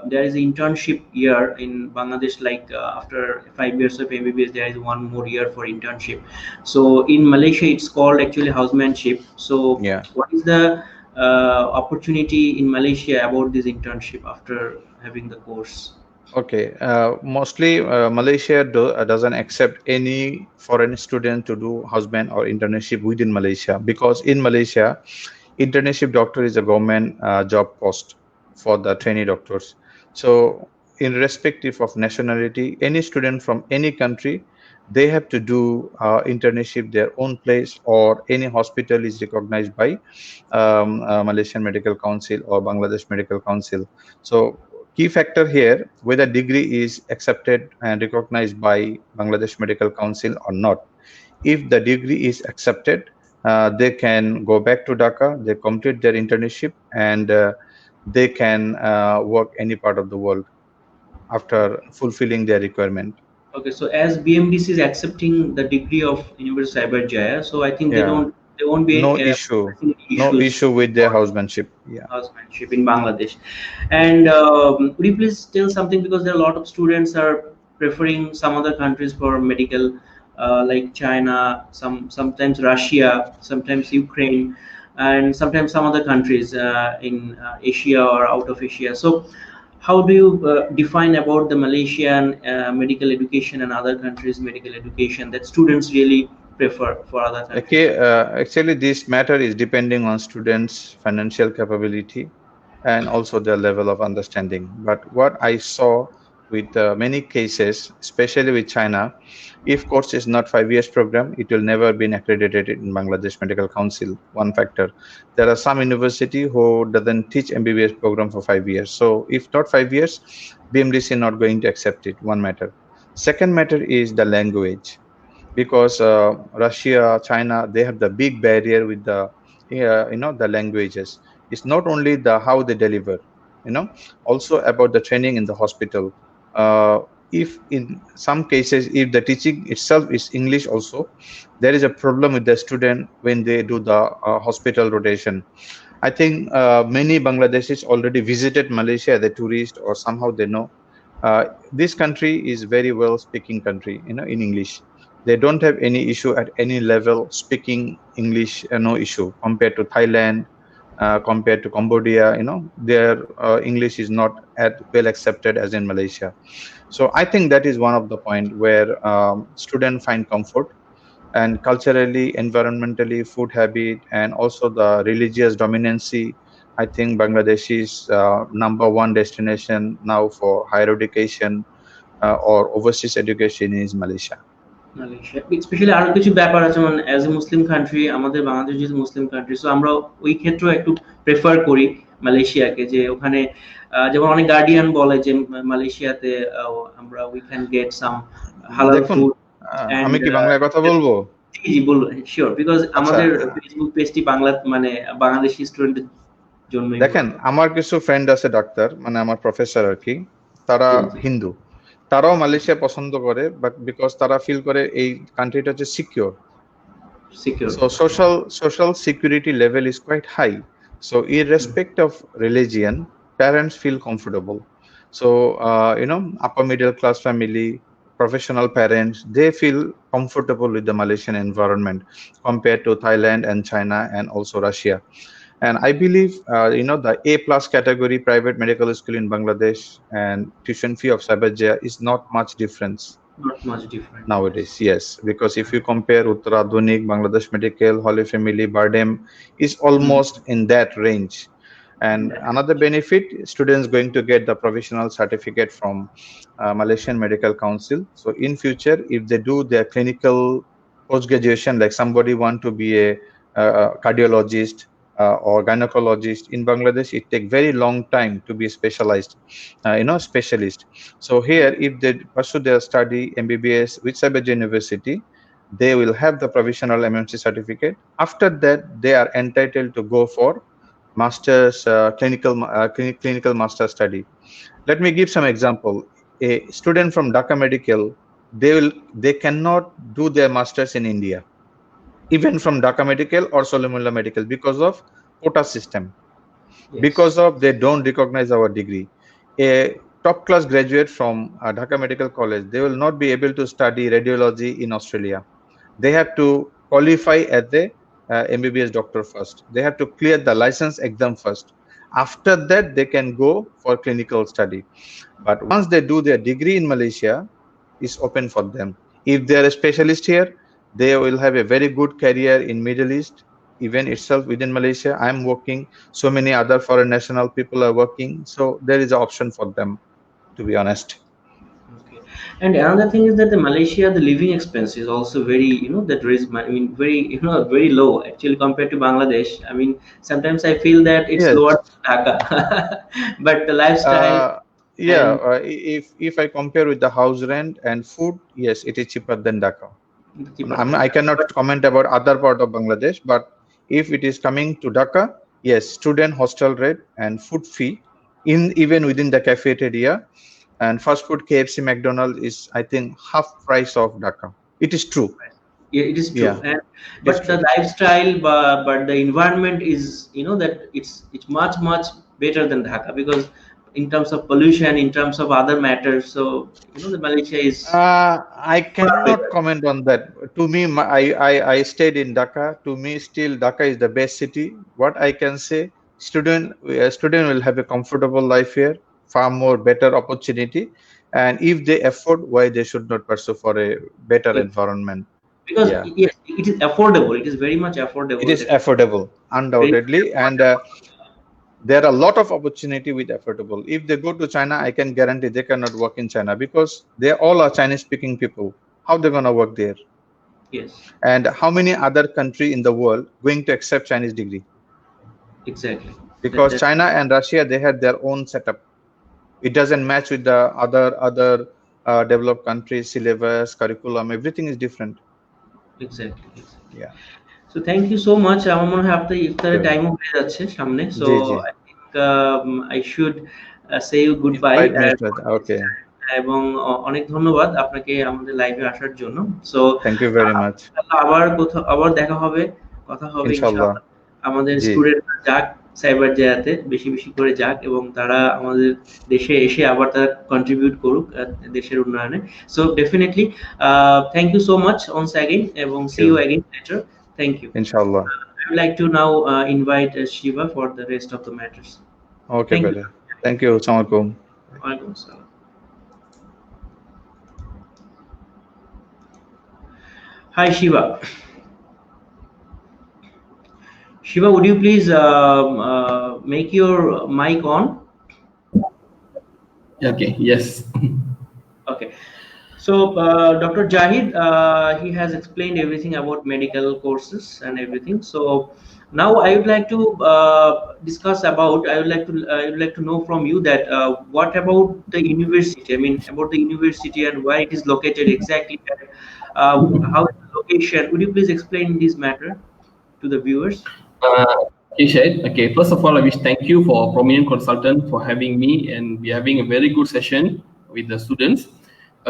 A: there is an internship year in Bangladesh, like after 5 years of MBBS, there is one more year for internship. So in Malaysia, it's called actually housemanship. So
B: Yeah.
A: what is the opportunity in Malaysia about this internship after having the course?
B: Okay, mostly Malaysia doesn't accept any foreign student to do husband or internship within Malaysia, because in Malaysia, internship doctor is a government job post for the trainee doctors. So irrespective of nationality, any student from any country, they have to do internship their own place, or any hospital is recognized by Malaysian Medical Council or Bangladesh Medical Council. So key factor here, whether degree is accepted and recognized by Bangladesh Medical Council or not. If the degree is accepted, they can go back to Dhaka, they complete their internship, and they can work any part of the world after fulfilling their requirement.
A: Okay, so as BMDC is accepting the degree of University of Cyberjaya, so I think
B: Yeah,
A: there won't be
B: no
A: any,
B: issue,
A: facing any
B: no
A: issues
B: issue with their housemanship. Yeah.
A: housemanship in Bangladesh. And could you please tell something, because there are a lot of students are preferring some other countries for medical. like China, sometimes Russia, sometimes Ukraine, and sometimes some other countries in Asia or out of Asia. So, how do you define about the Malaysian medical education and other countries' medical education that students really prefer for other countries?
B: Okay, actually, this matter is depending on students' financial capability and also their level of understanding. But what I saw with many cases, especially with China, if course is not 5 years program, it will never been accredited in Bangladesh Medical Council. One factor. There are some university who doesn't teach MBBS program for 5 years. So if not 5 years, BMDC not going to accept it. One matter. Second matter is the language because Russia, China, they have the big barrier with the the languages. It's not only the how they deliver, also about the training in the hospital. If in some cases, if the teaching itself is English, also there is a problem with the student when they do the hospital rotation. I think many Bangladeshis already visited Malaysia as a tourist or somehow they know. This country is very well speaking country, in English. They don't have any issue at any level speaking English, no issue compared to Thailand, compared to Cambodia. Their English is not as well accepted as in Malaysia. So I think that is one of the point where students find comfort and culturally, environmentally, food habit, and also the religious dominancy. I think Bangladesh is number one destination now for higher education or overseas education is Malaysia.
A: Malaysia specially আরো কিছু ব্যাপার আছে, মানে as a Muslim country, আমাদের বাংলাদেশ যেহেতু মুসলিম country, so আমরা ওই ক্ষেত্রেও একটু প্রেফার করি মালয়েশিয়াকে, যে ওখানে যেমন অনেক গার্ডিয়ান বলে যে মালয়েশিয়াতে আমরা উই ক্যান গেট সাম হালাল
B: দেখুন,
A: ফুড
B: আমি
A: এন্ড
B: কি বাংলায় কথা বলবো?
A: জি জি বলুন, শিওর, বিকজ
B: আচ্ছা,
A: আমাদের ফেসবুক পেজটি বাংলা মানে বাংলাদেশি স্টুডেন্টদের জন্যই
B: দেখেন
A: মূলত।
B: আমার কিছু ফ্রেন্ড আছে ডাক্তার, মানে আমার প্রফেসর আর কি, তারা
A: জি জি
B: হিন্দু, তারাও মালয়েশিয়া পছন্দ করে, বাট বিকজ তারা ফিল করে এই কান্ট্রিটা হচ্ছে secure.
A: Secure.
B: So social security level is quite high. So irrespective of religion, parents feel comfortable. So upper middle class family, professional parents, they feel comfortable with the Malaysian environment compared to Thailand and China and also Russia. And I believe the A plus category private medical school in Bangladesh and tuition fee of Cyberjaya is not much difference
A: not much different, yes.
B: nowadays. Yes, because if you compare Uttara Adhunik, Bangladesh Medical, Holy Family, Bardem is almost in that range. And another benefit, students going to get the provisional certificate from Malaysian Medical Council. So in future, if they do their clinical post graduation, like somebody want to be a cardiologist or gynecologist in Bangladesh, it take very long time to be specialized, specialist. So here, if they pursue their study MBBS with Cyberjaya University, they will have the provisional MMC certificate. After that, they are entitled to go for master's clinical master study. Let me give some example. A student from Dhaka Medical, they cannot do their masters in India, even from Dhaka Medical or Solomullah Medical, because of quota system, because of they don't recognize our degree. A top class graduate from Dhaka Medical College, they will not be able to study radiology in Australia. They have to qualify as the MBBS doctor first. They have to clear the license exam first. After that, they can go for clinical study. But once they do their degree in Malaysia, it's open for them. If they are a specialist here, they will have a very good career in Middle East, even itself within Malaysia. I'm working, so many other foreign national people are working. So there is an option for them, to be honest.
A: Okay. And another thing is that the Malaysia, the living expense is also very, that is, I mean, very, very low actually compared to Bangladesh. I mean, sometimes I feel that it's
B: Yes.
A: lower than Dhaka, but the lifestyle
B: Yeah,
A: and
B: if I compare with the house rent and food, yes, it is cheaper than Dhaka.
A: cheaper
B: I
A: than
B: cannot
A: Dhaka.
B: comment about other part of Bangladesh, but if it is coming to Dhaka, yes, student hostel rate and food fee in even within the cafeteria and fast food KFC McDonald's is I think half price of Dhaka. It is true.
A: Yeah, it is true.
B: Yeah,
A: And
B: it is
A: but the
B: true.
A: lifestyle, but the environment is, that it's much better than Dhaka, because in terms of pollution, in terms of other matters. So the Malaysia is
B: I cannot comment on that. To me, I stayed in Dhaka. To me, still Dhaka is the best city. What I can say, student will have a comfortable life here, far more better opportunity, and if they afford, why they should not pursue for a better environment?
A: because
B: Yeah,
A: yes, it is affordable. It is very much
B: it
A: affordable.
B: is affordable,
A: Very
B: undoubtedly, and there are a lot of opportunity with affordable. If they go to China, I can guarantee they cannot work in China because they all are Chinese speaking people. How they gonna work there?
A: yes,
B: And how many other country in the world going to accept Chinese degree?
A: exactly.
B: Because
A: That
B: China and Russia, they had their own setup. It doesn't match with the other developed countries syllabus curriculum. Everything is different.
A: exactly. Exactly.
B: Yeah.
A: So thank you so much. আমার মনে হয় আপনার ইফতারের
B: Sure.
A: টাইমও হয়ে যাচ্ছে সামনে। So
B: G G.
A: I think I should say you
B: In
A: goodbye
B: 5 minutes. Okay.
A: এবং অনেক ধন্যবাদ আপনাকে আমাদের লাইভে আসার জন্য। So
B: Thank you very much.
A: আবার দেখা হবে, কথা হবে
B: Inshallah.
A: ইনশাআল্লাহ। আমাদের
B: জি।
A: স্টুডেন্ট যাক সাইবার জায়াতে বেশি বেশি করে যাক এবং তারা আমাদের দেশে এসে আবার তারা কন্ট্রিবিউট করুক দেশের উন্নয়নে। So definitely thank you so much once again এবং see you
B: Sure.
A: again later. Thank you.
B: Inshallah.
A: I would like to now invite Shiva for the rest of the matters.
B: Okay,
A: Thank you.
B: brother. Thank you. Assalamualaikum.
A: Walaikum assalam. Hi Shiva. Shiva, would you please make your mic on?
C: Okay, yes.
A: Okay. So Dr. Jahid, he has explained everything about medical courses and everything. So now I would like to discuss about. I would like to know from you that what about the university? I mean, about the university and where it is located exactly. How is the location? Would you please explain this matter to the viewers?
C: Okay, Shahid. Okay, first of all, I wish thank you for Prominent Consultant for having me, and we're having a very good session with the students.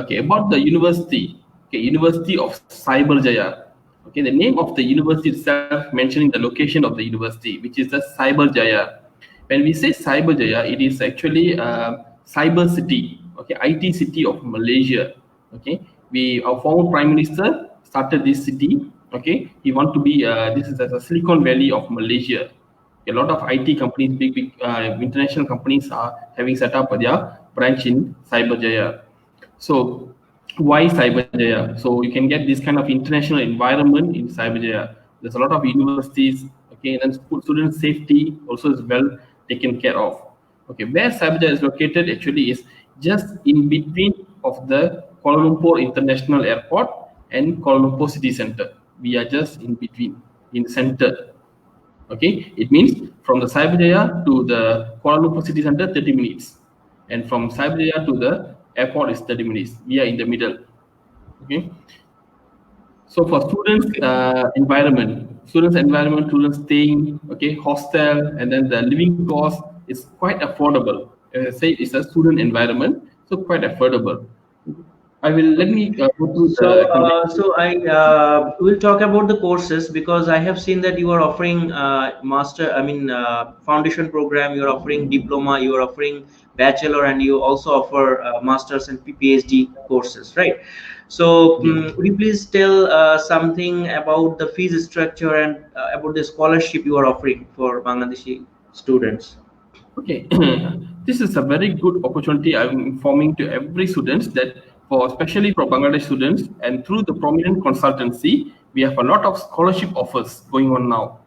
C: Okay, about the university. Okay, University of Cyberjaya. Okay, the name of the university itself mentioning the location of the university, which is the Cyberjaya. When we say Cyberjaya, it is actually a cyber city. Okay, IT city of Malaysia. Okay, our former Prime Minister started this city. Okay, he want to be this is as a Silicon Valley of Malaysia. A lot of IT companies, big international companies are having set up their branch in Cyberjaya. So why Cyberjaya? So you can get this kind of international environment in Cyberjaya. There's a lot of universities, okay, and then student safety also is well taken care of. Okay, where Cyberjaya is located actually is just in between of the Kuala Lumpur International Airport and Kuala Lumpur City Center. We are just in between, in center. Okay, it means from the Cyberjaya to the Kuala Lumpur City Center 30 minutes, and from Cyberjaya to the airport is 30 minutes. We are in the middle. Okay, so for students environment, students staying, okay, hostel, and then the living cost is quite affordable. As I say, it's a student environment, so quite affordable. Let me go through the.
A: So I will talk about the courses because I have seen that you are offering foundation program, you are offering diploma, you are offering bachelor, and you also offer masters and PhD courses, right? So would you please tell something about the fees structure and about the scholarship you are offering for Bangladeshi students?
C: Okay, this is a very good opportunity. I'm informing to every student that especially for Bangladesh students and through the Prominent Consultancy, we have a lot of scholarship offers going on now.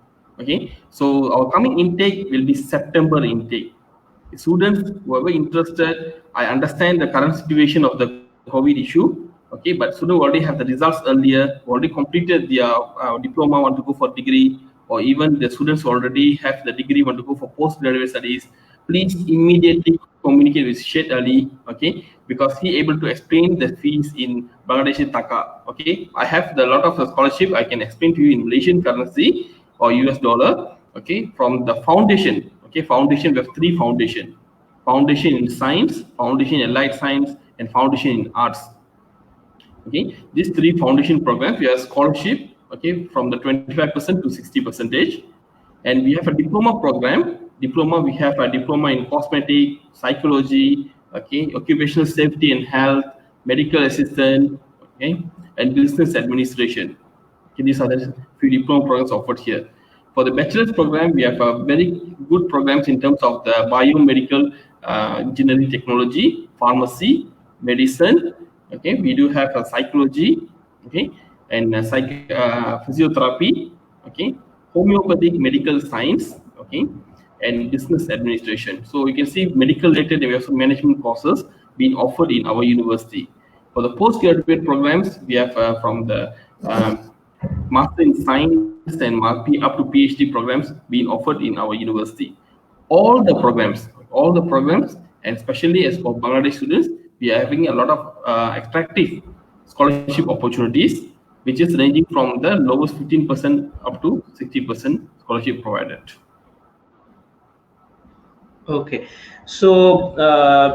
C: Okay, so our coming intake will be September intake. Students who are interested, I understand the current situation of the COVID issue. Okay, but students already have the results earlier, already completed their diploma, want to go for degree, or even the students who already have the degree want to go for postgraduate studies. Please immediately communicate with Sheikh Ali, okay, because he able to explain the fees in Bangladeshi taka. Okay, I have a lot of the scholarship I can explain to you in Malaysian currency or US dollar. Okay, from the foundation. Okay, foundation, we have 3 foundation: foundation in science, foundation in allied science, and foundation in arts. Okay, these 3 foundation programs, we have scholarship, okay, from the 25% to 60%, and we have a diploma program, diploma, we have a diploma in cosmetic, psychology, okay, occupational safety and health, medical assistant, okay, and business administration. Okay, these are the few diploma programs offered here. For the bachelor's program, we have a very good programs in terms of the biomedical engineering technology, pharmacy, medicine. Okay, we do have a psychology, okay, and physiotherapy, okay, homeopathic medical science, okay, and business administration. So you can see medical related and also management courses being offered in our university. For the postgraduate programs, we have from the Master in Science and up to PhD programs being offered in our university. All the programs, and especially as for Bangladesh students, we are having a lot of attractive scholarship opportunities, which is ranging from the lowest 15% up to 60% scholarship provided.
A: Okay, so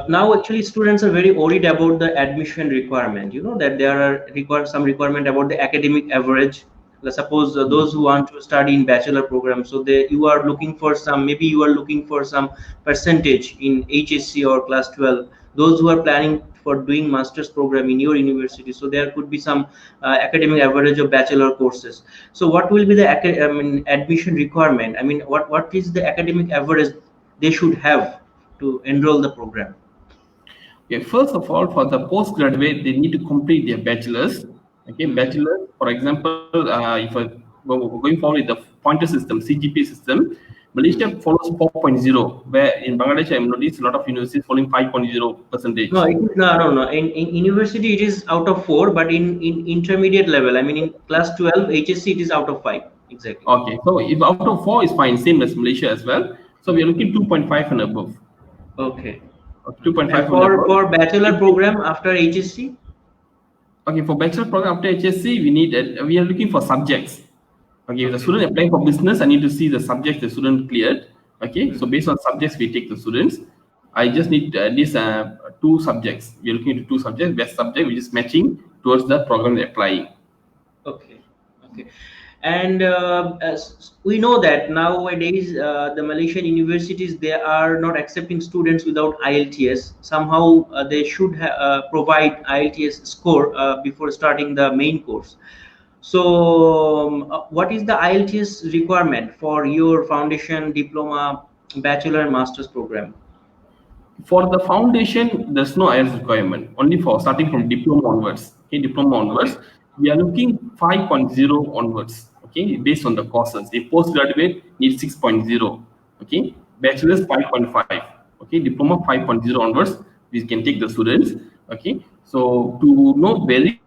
A: now actually students are very worried about the admission requirement. You know that there are some requirement about the academic average. Suppose those who want to study in bachelor program, so you are looking for some, maybe you are looking for some percentage in HSC or class 12. Those who are planning for doing master's program in your university, so there could be some academic average of bachelor courses. So what will be the admission requirement? I mean, what is the academic average they should have to enroll the program?
C: Okay, first of all, for the postgraduate, they need to complete their bachelor's. Okay, bachelor, for example, if going forward with the pointer system, CGP system, Malaysia follows 4.0, where in Bangladesh, I've noticed a lot of universities following 5.0 percentage.
A: No, no. In university, it is out of 4, but in intermediate level, I mean, in class 12 HSC, it is out of 5. Exactly.
C: Okay, so if out of 4 is fine, same as Malaysia as well. So we are looking 2.5 and above.
A: Okay.
C: 2.5
A: for bachelor program after HSC.
C: Okay, for bachelor program after HSC, we are looking for subjects. Okay, if the student applying for business, I need to see the subjects the student cleared. Okay, so based on subjects, we take the students. I just need these 2 subjects. We are looking at 2 subjects, best subject, which is matching towards the program they're applying.
A: Okay. And as we know that nowadays the Malaysian universities, they are not accepting students without IELTS. Somehow they should provide IELTS score before starting the main course. So what is the IELTS requirement for your foundation, diploma, bachelor and master's program?
C: For the foundation, there's no IELTS requirement, only for starting from diploma onwards. Okay, diploma onwards, we are looking 5.0 onwards. Okay, based on the courses. A postgraduate needs 6.0. Okay, bachelor's 5.5. Okay, diploma 5.0 onwards, we can take the students. Okay, so to know very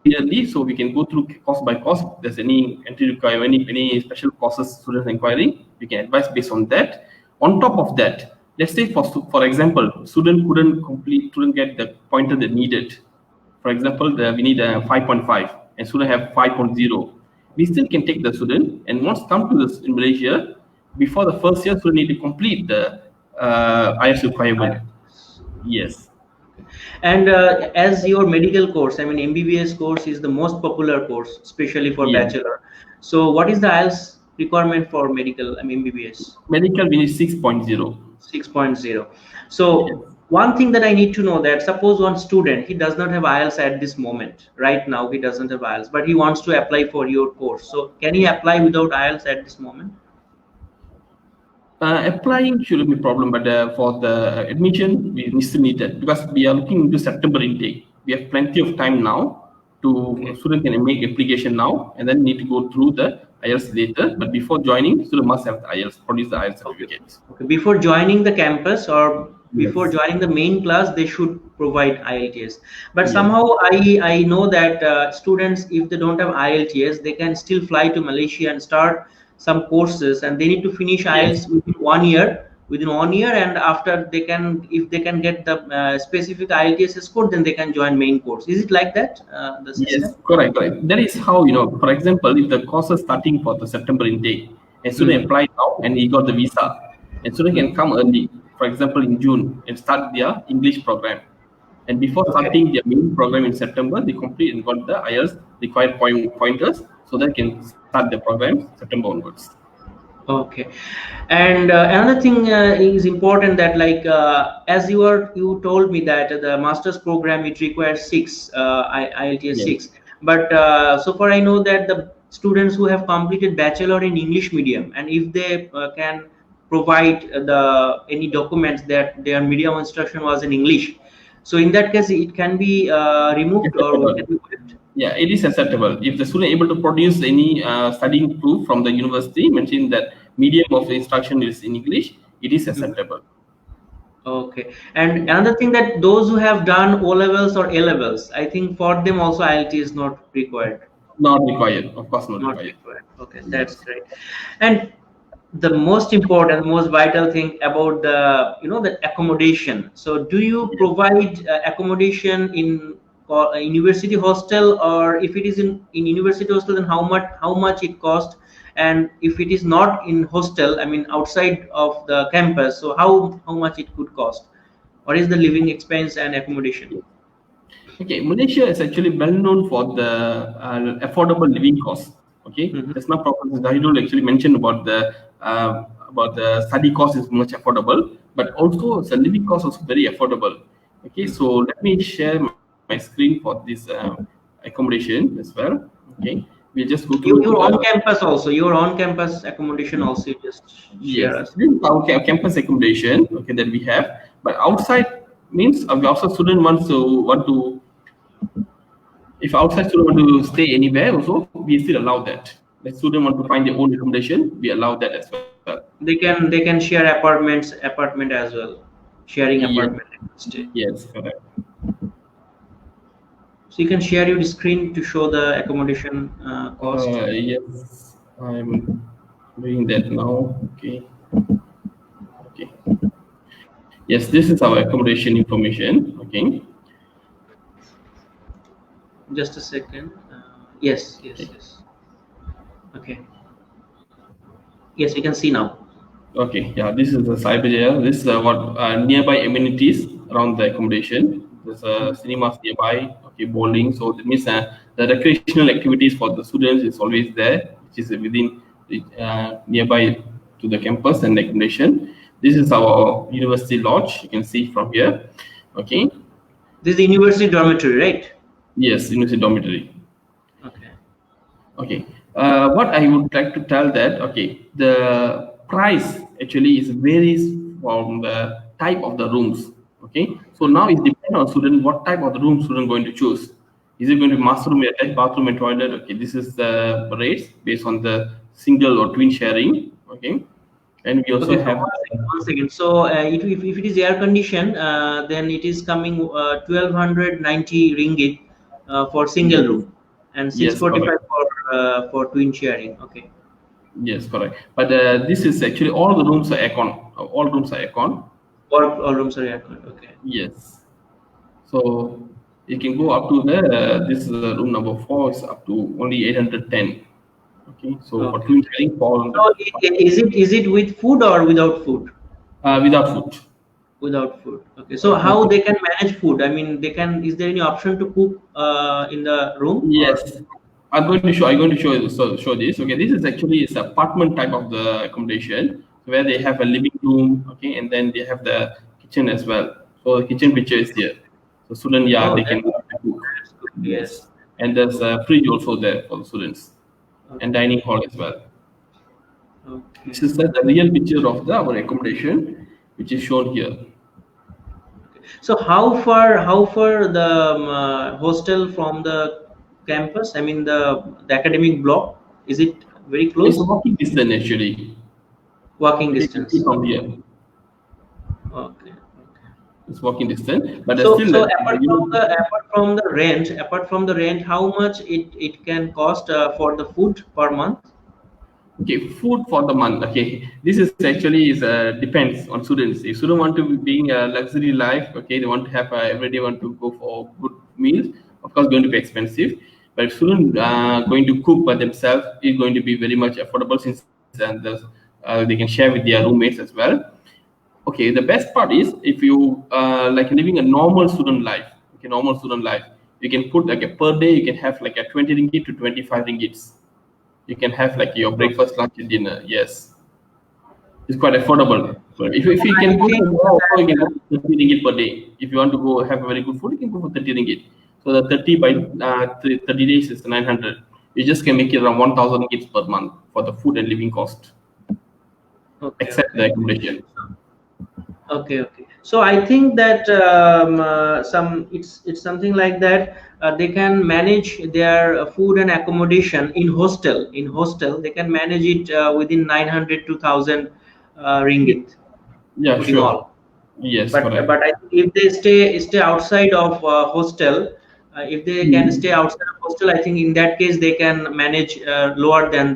C: clearly, so we can go through course by course. If there's any entry requirement, any special courses students inquiring, we can advise based on that. On top of that, let's say for example, student couldn't get the pointer they needed. For example, we need a 5.5 and student have 5.0. We still can take the student, and once come to this in Malaysia, before the first year, student need to complete the IELTS requirement. Yes.
A: And as your medical course, I mean, MBBS course is the most popular course, especially for bachelor. So what is the IELTS requirement for medical, I mean, MBBS?
C: Medical, we need 6.0.
A: 6.0. So one thing that I need to know, that suppose one student, he does not have IELTS at this moment. Right now, he doesn't have IELTS, but he wants to apply for your course. So can he apply without IELTS at this moment?
C: Applying shouldn't be a problem, but for the admission, we still need that, because we are looking into September intake. We have plenty of time now to student can make application now, and then need to go through the IELTS later. But before joining, student must have the IELTS, produce the IELTS certificate.
A: Okay. Before joining the campus or before joining the main class, they should provide IELTS. But somehow I know that students, if they don't have IELTS, they can still fly to Malaysia and start some courses, and they need to finish IELTS within 1 year. And after they can, if they can get the specific IELTS score, then they can join main course. Is it like that? The system?
C: Yes, correct. That is how, for example, if the course is starting for the September intake, and student apply now and he got the visa, and student can come early, for example, in June, and start their English program. And before starting their main program in September, they complete and got the IELTS required pointers, so they can start the program September onwards.
A: Okay. And another thing is important that like as you told me that the master's program it requires IELTS
C: Yes.
A: 6, but so far I know that the students who have completed bachelor in English medium, and if they can provide the any documents that their medium instruction was in English, so in that case it can be removed or it
C: Acceptable.
A: can be waived.
C: Yeah, it is acceptable. If the student able to produce any studying proof from the university mentioning that medium of instruction is in English, it is acceptable.
A: Okay. And another thing that those who have done O levels or A levels, I think for them also IELTS is not required.
C: Not required, of course, not
A: Not
C: required.
A: required. Okay, that's
C: Yes.
A: great. And the most important, most vital thing about the the accommodation. So, do you
C: Yes.
A: provide accommodation in university hostel, or if it is in university hostel, then how much it cost? And if it is not in hostel, I mean outside of the campus, so how much it could cost? What is the living expense and accommodation?
C: Okay, Malaysia is actually well known for the affordable living costs. Okay,
A: Mhm.
C: just now Professor Zahidul actually mentioned about the study cost is much affordable, but also the living cost is very affordable. Okay,
A: Mhm.
C: so let me share my screen for this accommodation as well. Okay, we'll just go to
A: Your
C: the
A: on campus also, your on campus accommodation also, you just share
C: yes,
A: us.
C: this is our campus accommodation. Okay, that we have, but outside means we also student want to if outside student want to stay anywhere also, we still allow that. The student want to find their own accommodation, we allow that as well.
A: They can share apartment as well, sharing
C: Yes,
A: apartment they can stay.
C: yes, correct.
A: So you can share your screen to show the accommodation cost.
C: Yes, I'm doing that now. Okay, okay. Yes, this is our accommodation information. Okay,
A: Just a second. Yes, yes,
C: okay,
A: yes. Okay. Yes, we can see now.
C: okay. Yeah, this is the Cyberjaya. This is what nearby amenities around the accommodation. There's a
A: Mhm.
C: cinemas nearby. Okay, bowling. So that means the recreational activities for the students is always there, which is within the nearby to the campus and accommodation. This is our university lodge. You can see from here. Okay.
A: This is the university dormitory, right?
C: Yes, university dormitory.
A: Okay.
C: Okay. What I would like to tell that the price actually is varies from the type of the rooms. Okay. So now it depends on student what type of the room student going to choose. Is it going to be master room, attached bathroom, and toilet? Okay. This is the rates based on the single or twin sharing. Okay. And we
A: Okay,
C: also
A: so
C: have
A: one second, one second. So if it is air condition, then it is coming 1290 ringgit for single
C: yes,
A: room, and
C: yes,
A: 645
C: correct.
A: for twin sharing. Okay.
C: Yes, correct. But this is actually all the rooms are aircon. All rooms are aircon.
A: All rooms are air con. Okay.
C: Yes. So you can go up to the this room number 4 is up to only 810. Okay, so for
A: Okay.
C: twin sharing
A: So
C: 400
A: is it with food or without food?
C: without food.
A: Without food. Okay. So
C: No
A: how
C: food.
A: they can manage food? I mean, they can. Is there any option to cook in the room or?
C: Yes, I'm going to show this. Okay, this is actually is apartment type of the accommodation where they have a living room. Okay, and then they have the kitchen as well. So the kitchen picture is here. So student, yeah,
A: Oh,
C: they can cook.
A: that's good.
C: Yes,
A: Yes.
C: and there's a fridge also there for the students and
A: Okay.
C: dining hall as well. This
A: Okay.
C: is the real picture of our accommodation, which is shown here.
A: So how far the hostel from the campus? I mean the academic block. Is it very
C: It's a
A: close?
C: walking distance actually.
A: Walking
C: Okay, you can see
A: distance.
C: from here.
A: Okay. Okay.
C: It's walking distance, but
A: So
C: still,
A: so
C: you
A: apart from the rent, how much it can cost for the food per month?
C: okay, food for the month. Okay, this is actually is depends on students. If student want to be being a luxury life, okay, they want to have every day want to go for good meals. Of course, going to be expensive. But if student going to cook by themselves, it's going to be very much affordable since they can share with their roommates as well. Okay, the best part is if you like living a normal student life, okay, normal student life, you can put like a per day you can have like a 20 ringgit to 25 ringgits. You can have like your
A: Okay.
C: breakfast, lunch, and dinner. Yes. It's quite affordable. So if you can
A: I
C: go
A: think
C: somewhere, also you can go
A: that,
C: for 30 ringgit per day. If you want to go have a very good food, you can go for 30 ringgit. So the 30 by 30 days is 900. You just can make it around 1,000 ringgit per month for the food and living cost,
A: okay,
C: except the
A: okay.
C: accommodation.
A: Okay, okay. So I think that it's something like that. They can manage their food and accommodation in hostel. In hostel, they can manage it within 900 to 1,000 ringgit,
C: Yeah,
A: putting
C: sure.
A: all.
C: Yes,
A: But
C: correct.
A: I think if they stay outside of hostel, if they can stay
C: Mhm.
A: outside of hostel, I think in that case they can manage lower than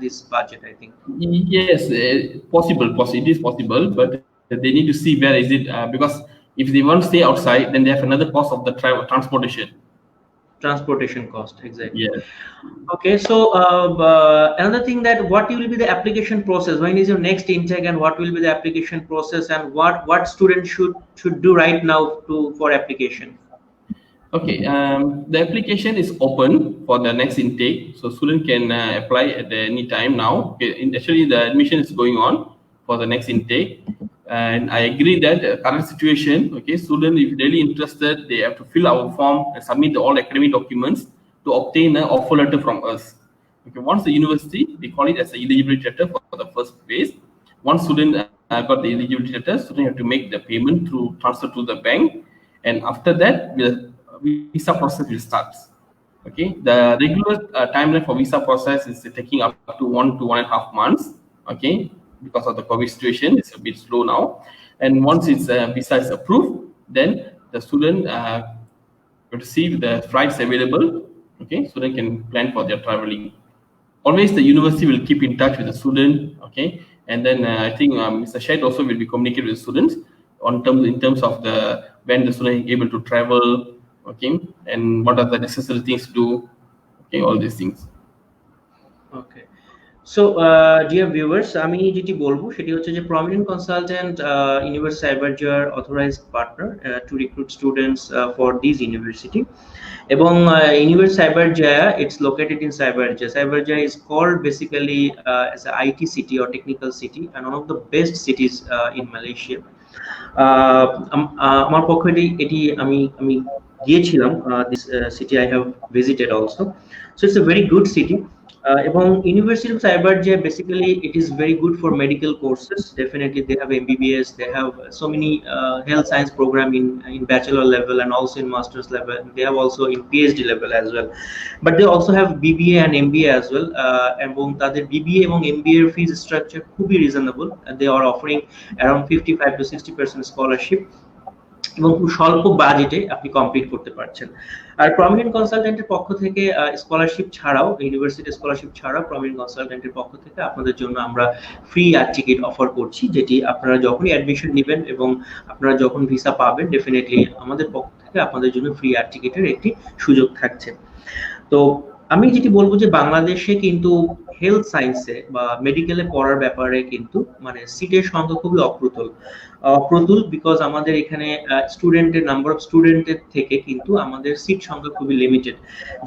A: this budget. I think
C: Yes, possible. It is possible, but they need to see where is it because if they want to stay outside, then they have another cost of the travel transportation.
A: transportation cost exactly.
C: Yes.
A: Okay, so another thing that what will be the application process? When is your next intake, and what will be the application process, and what students should do right now to for application?
C: Okay, the application is open for the next intake, so student can apply at any time now. Okay, actually, the admission is going on for the next intake, and I agree that current situation. Okay, student if really interested, they have to fill our form and submit all academic documents to obtain an offer letter from us. Okay, once the university, we call it as the eligibility letter for the first phase. Once student got the eligibility letter, student have to make the payment through transfer to the bank, and after that, the visa process will start. Okay, the regular timeline for visa process is taking up to 1 to 1.5 months. Okay, because of the COVID situation, it's a bit slow now. And once its visa is approved, then the student will see the flights available. Okay, student can plan for their traveling. Always the university will keep in touch with the student. Okay, and then I think Mr. Shed also will be communicating with students on terms in terms of the when the student is able to travel. Okay, and what are the necessary things to do. Okay, all these things.
A: Okay. So, dear viewers, আমি যেটি বলবো সেটি হচ্ছে যে prominent consultant Universe Cyberjaya authorized partner to recruit students for this university. এবং Universe Cyberjaya, it's located in Cyberjaya. Cyberjaya is called basically as a IT city or technical city and one of the best cities in Malaysia. আমার পক্ষে এটি আমি আমি গিয়েছিলাম this city I have visited also so it's a very good city এবং university of cyber যে basically it is very good for medical courses definitely they have MBBS, they have so many health science program in bachelor level and also in master's level. They have also in PhD level as well, but they also have BBA and MBA as well. এবং তাদের BBA এবং MBA এর ফিজ structure খুবই reasonable, they are offering around 55 to 60% scholarship এবং খুব স্বল্প বাজেটে আপনি কমপ্লিট করতে পারছেন। আর প্রমিনেন্ট কনসালটেন্টের পক্ষ থেকে স্কলারশিপ ছাড়াও, ইউনিভার্সিটি স্কলারশিপ ছাড়াও প্রমিনেন্ট কনসালটেন্টের পক্ষ থেকে আপনাদের জন্য আমরা ফ্রি এয়ার টিকিট অফার করছি, যেটি আপনারা যখনই অ্যাডমিশন নেবেন এবং আপনারা যখন ভিসা পাবেন ডেফিনেটলি আমাদের পক্ষ থেকে আপনাদের জন্য ফ্রি এয়ার টিকিটের একটি সুযোগ থাকছে। তো আমি যেটি বলবো যে বাংলাদেশে কিন্তু হেলথ সায়েন্সে বা মেডিকেলে পড়ার ব্যাপারে কিন্তু মানে সিটের সংখ্যা খুবই অপ্রতুল বিকজ আমাদের এখানে স্টুডেন্টের নাম্বার অফ স্টুডেন্টের থেকে কিন্তু আমাদের সিট সংখ্যা খুবই লিমিটেড,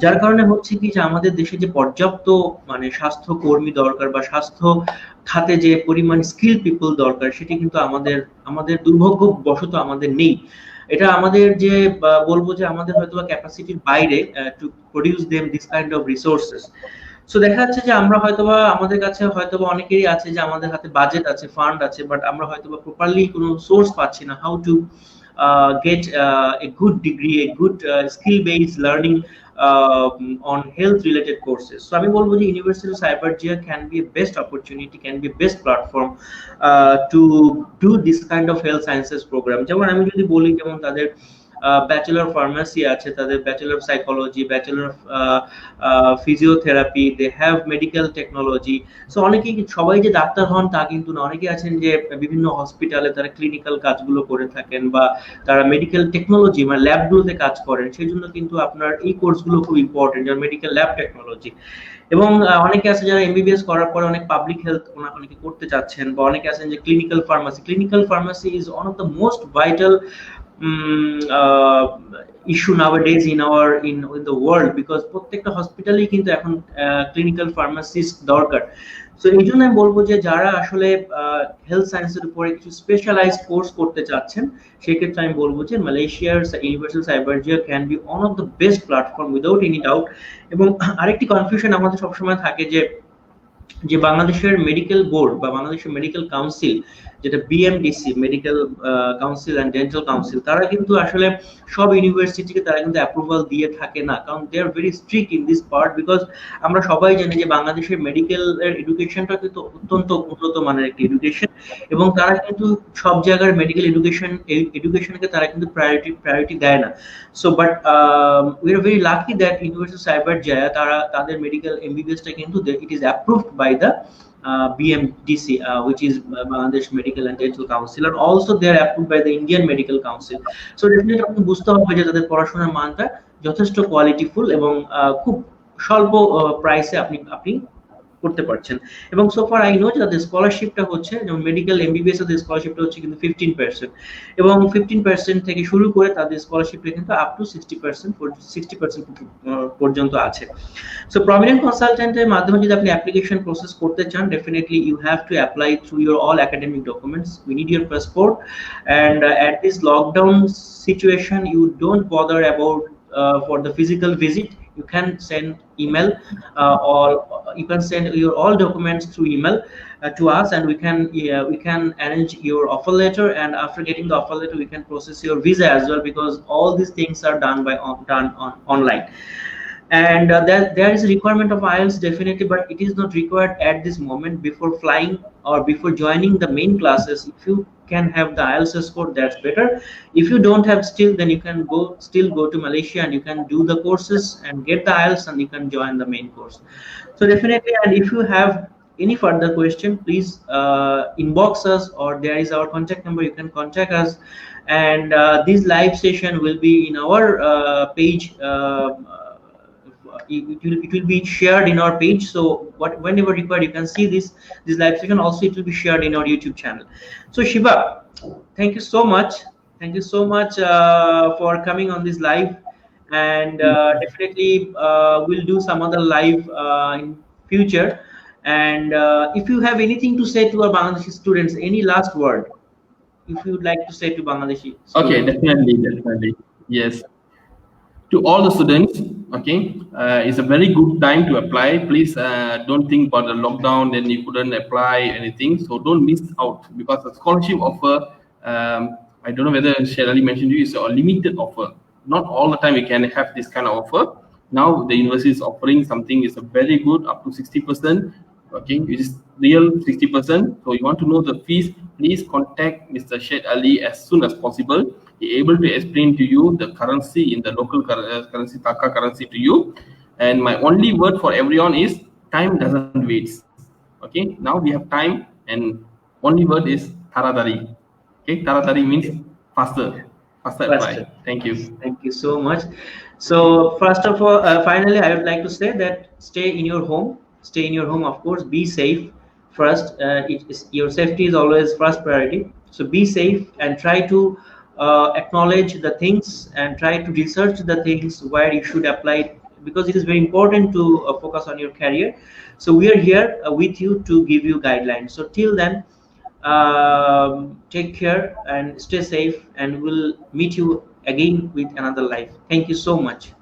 A: যার কারণে হচ্ছে কি যে আমাদের দেশে যে পর্যাপ্ত মানে স্বাস্থ্য কর্মী দরকার বা স্বাস্থ্য খাতে যে পরিমাণ স্কিল পিপল দরকার সেটি কিন্তু আমাদের দুর্ভাগ্যবশত আমাদের নেই। এটা আমাদের যে বলবো যে আমাদের হয়তো ক্যাপাসিটির বাইরে to produce them this kind of resources. So দেখা যাচ্ছে যে আমরা হয়তোবা আমাদের কাছে হয়তোবা অনেকেরই আছে যে আমাদের হাতে বাজেট আছে, ফান্ড আছে, বাট আমরা হয়তোবা প্রপারলি কোনো সোর্স পাচ্ছি না how to get a good degree, a good skill-based learning on health-related courses. So আমি বলবো যে University of Cyberjaya can be a best opportunity, can be a best platform to do this kind of health sciences program. যেমন আমি যদি বলি যেমন তাদের bachelor pharmacy আছে, তাদের bachelor of psychology, bachelor of physiotherapy, they have medical technology. So অনেকেই সবাই যে ডাক্তার হন তা কিন্তু না, অনেকে আছেন যে বিভিন্ন হসপিটালে তারা ক্লিনিক্যাল কাজগুলো করে থাকেন বা তারা মেডিকেল টেকনোলজি মানে ল্যাবগুলোতে কাজ করেন, সেই জন্য কিন্তু আপনার এই কোর্সগুলো খুব ইম্পর্টেন্ট, যেমন মেডিকেল ল্যাব টেকনোলজি। এবং অনেকে আছে যারা MBBS করার পরে অনেক পাবলিক হেলথ অনেকে করতে চাচ্ছেন, বা অনেকে আছেন যে clinical pharmacy is one of the most vital issue nowadays in the world, because প্রত্যেকটা হসপিটালেই কিন্তু এখন ক্লিনিক্যাল ফার্মাসিস্ট দরকার। সো এই জন্য আমি বলবো যে যারা আসলে হেলথ সায়েন্সের উপরে কিছু স্পেশালাইজড কোর্স করতে চাচ্ছেন, সেক্ষেত্রে আমি বলবো যে মালয়েশিয়ার universal Cyberjaya can be one of the best platform without any doubt. এবং আরেকটি কনফিউশন আমাদের সবসময় থাকে যে বাংলাদেশের মেডিকেল বোর্ড বা বাংলাদেশের মেডিকেল কাউন্সিল, যেটা BMDC, medical council and dental council, তারা কিন্তু আসলে সব ইউনিভার্সিটিকে তারা কিন্তু অ্যাপ্রুভাল দিয়ে থাকে না, কারণ they are very strict in this part. Because আমরা সবাই জানি যে বাংলাদেশের মেডিকেল এডুকেশনটা কিন্তু অত্যন্ত উন্নত মানের একটি এডুকেশন, এবং তারা কিন্তু সব জায়গার মেডিকেল এডুকেশনকে তারা কিন্তু প্রায়োরিটি দেয় না। So but we are very lucky that university Cyberjaya তারা তাদের মেডিকেল এমবিবিএসটা কিন্তু it is approved by the BMDC, which is Bangladesh Medical and Dental Council, and also they are approved by the Indian Medical Council. So definitely আপনি বুঝতে হবে যে তাদের পড়াশোনার মানটা যথেষ্ট কোয়ালিটিফুল এবং খুব স্বল্প প্রাইসে আপনি করতে পারছেন। এবং সো ফার আই নো যে তাদের স্কলারশিপটা হচ্ছে, যেমন মেডিকেল এমবিবিএস এর স্কলারশিপটা হচ্ছে কিন্তু 15%, এবং 15% থেকে শুরু করে তাদের স্কলারশিপটা কিন্তু আপ টু 60% পর্যন্ত আছে। সো প্রমিনেন্ট কনসালটেন্টের মাধ্যমে যদি আপনি অ্যাপ্লিকেশন প্রসেস করতে চান, definitely you have to apply through your all academic documents. We need your passport, and at this lockdown situation you don't bother about for the physical visit. You can send email, or you can send your all documents through email to us, and we can arrange your offer letter, and after getting the offer letter we can process your visa as well, because all these things are done on online. And there is a requirement of IELTS definitely, but it is not required at this moment. Before flying or before joining the main classes, if you can have the IELTS score, that's better. If you don't have still, then you can still go to Malaysia and you can do the courses and get the IELTS, and you can join the main course. So definitely, and if you have any further question, please inbox us, or there is our contact number, you can contact us. And this live session will be in our page. It will be shared in our page, so whenever required you can see this live session. Also it will be shared in our YouTube channel. So Shiva, thank you so much, for coming on this live, and definitely we'll do some other live in future. And if you have anything to say to our Bangladeshi students, any last word if you would like to say to Bangladeshi students?
C: Okay, definitely, yes. To all the students, okay, it's a very good time to apply. Please don't think about the lockdown, then you couldn't apply anything. So don't miss out, because the scholarship offer, I don't know whether Sherali mentioned to you, it's a limited offer. Not all the time we can have this kind of offer. Now the university is offering something is a very good, up to 60%. Okay, it is real 60%. So you want to know the fees, please contact Mr. Sheikh Ali as soon as possible. He able to explain to you the currency in the local currency, Taka currency to you. And my only word for everyone is time doesn't wait. Okay, now we have time, and only word is taradari. Okay, taradari means faster apply. Thank you
A: so much. So first of all, finally I would like to say that stay in your home, of course. Be safe first. Your safety is always first priority, so be safe and try to acknowledge the things and try to research the things where you should apply, because it is very important to focus on your career. So we are here with you to give you guidelines. So till then, take care and stay safe, and we'll meet you again with another live. Thank you so much.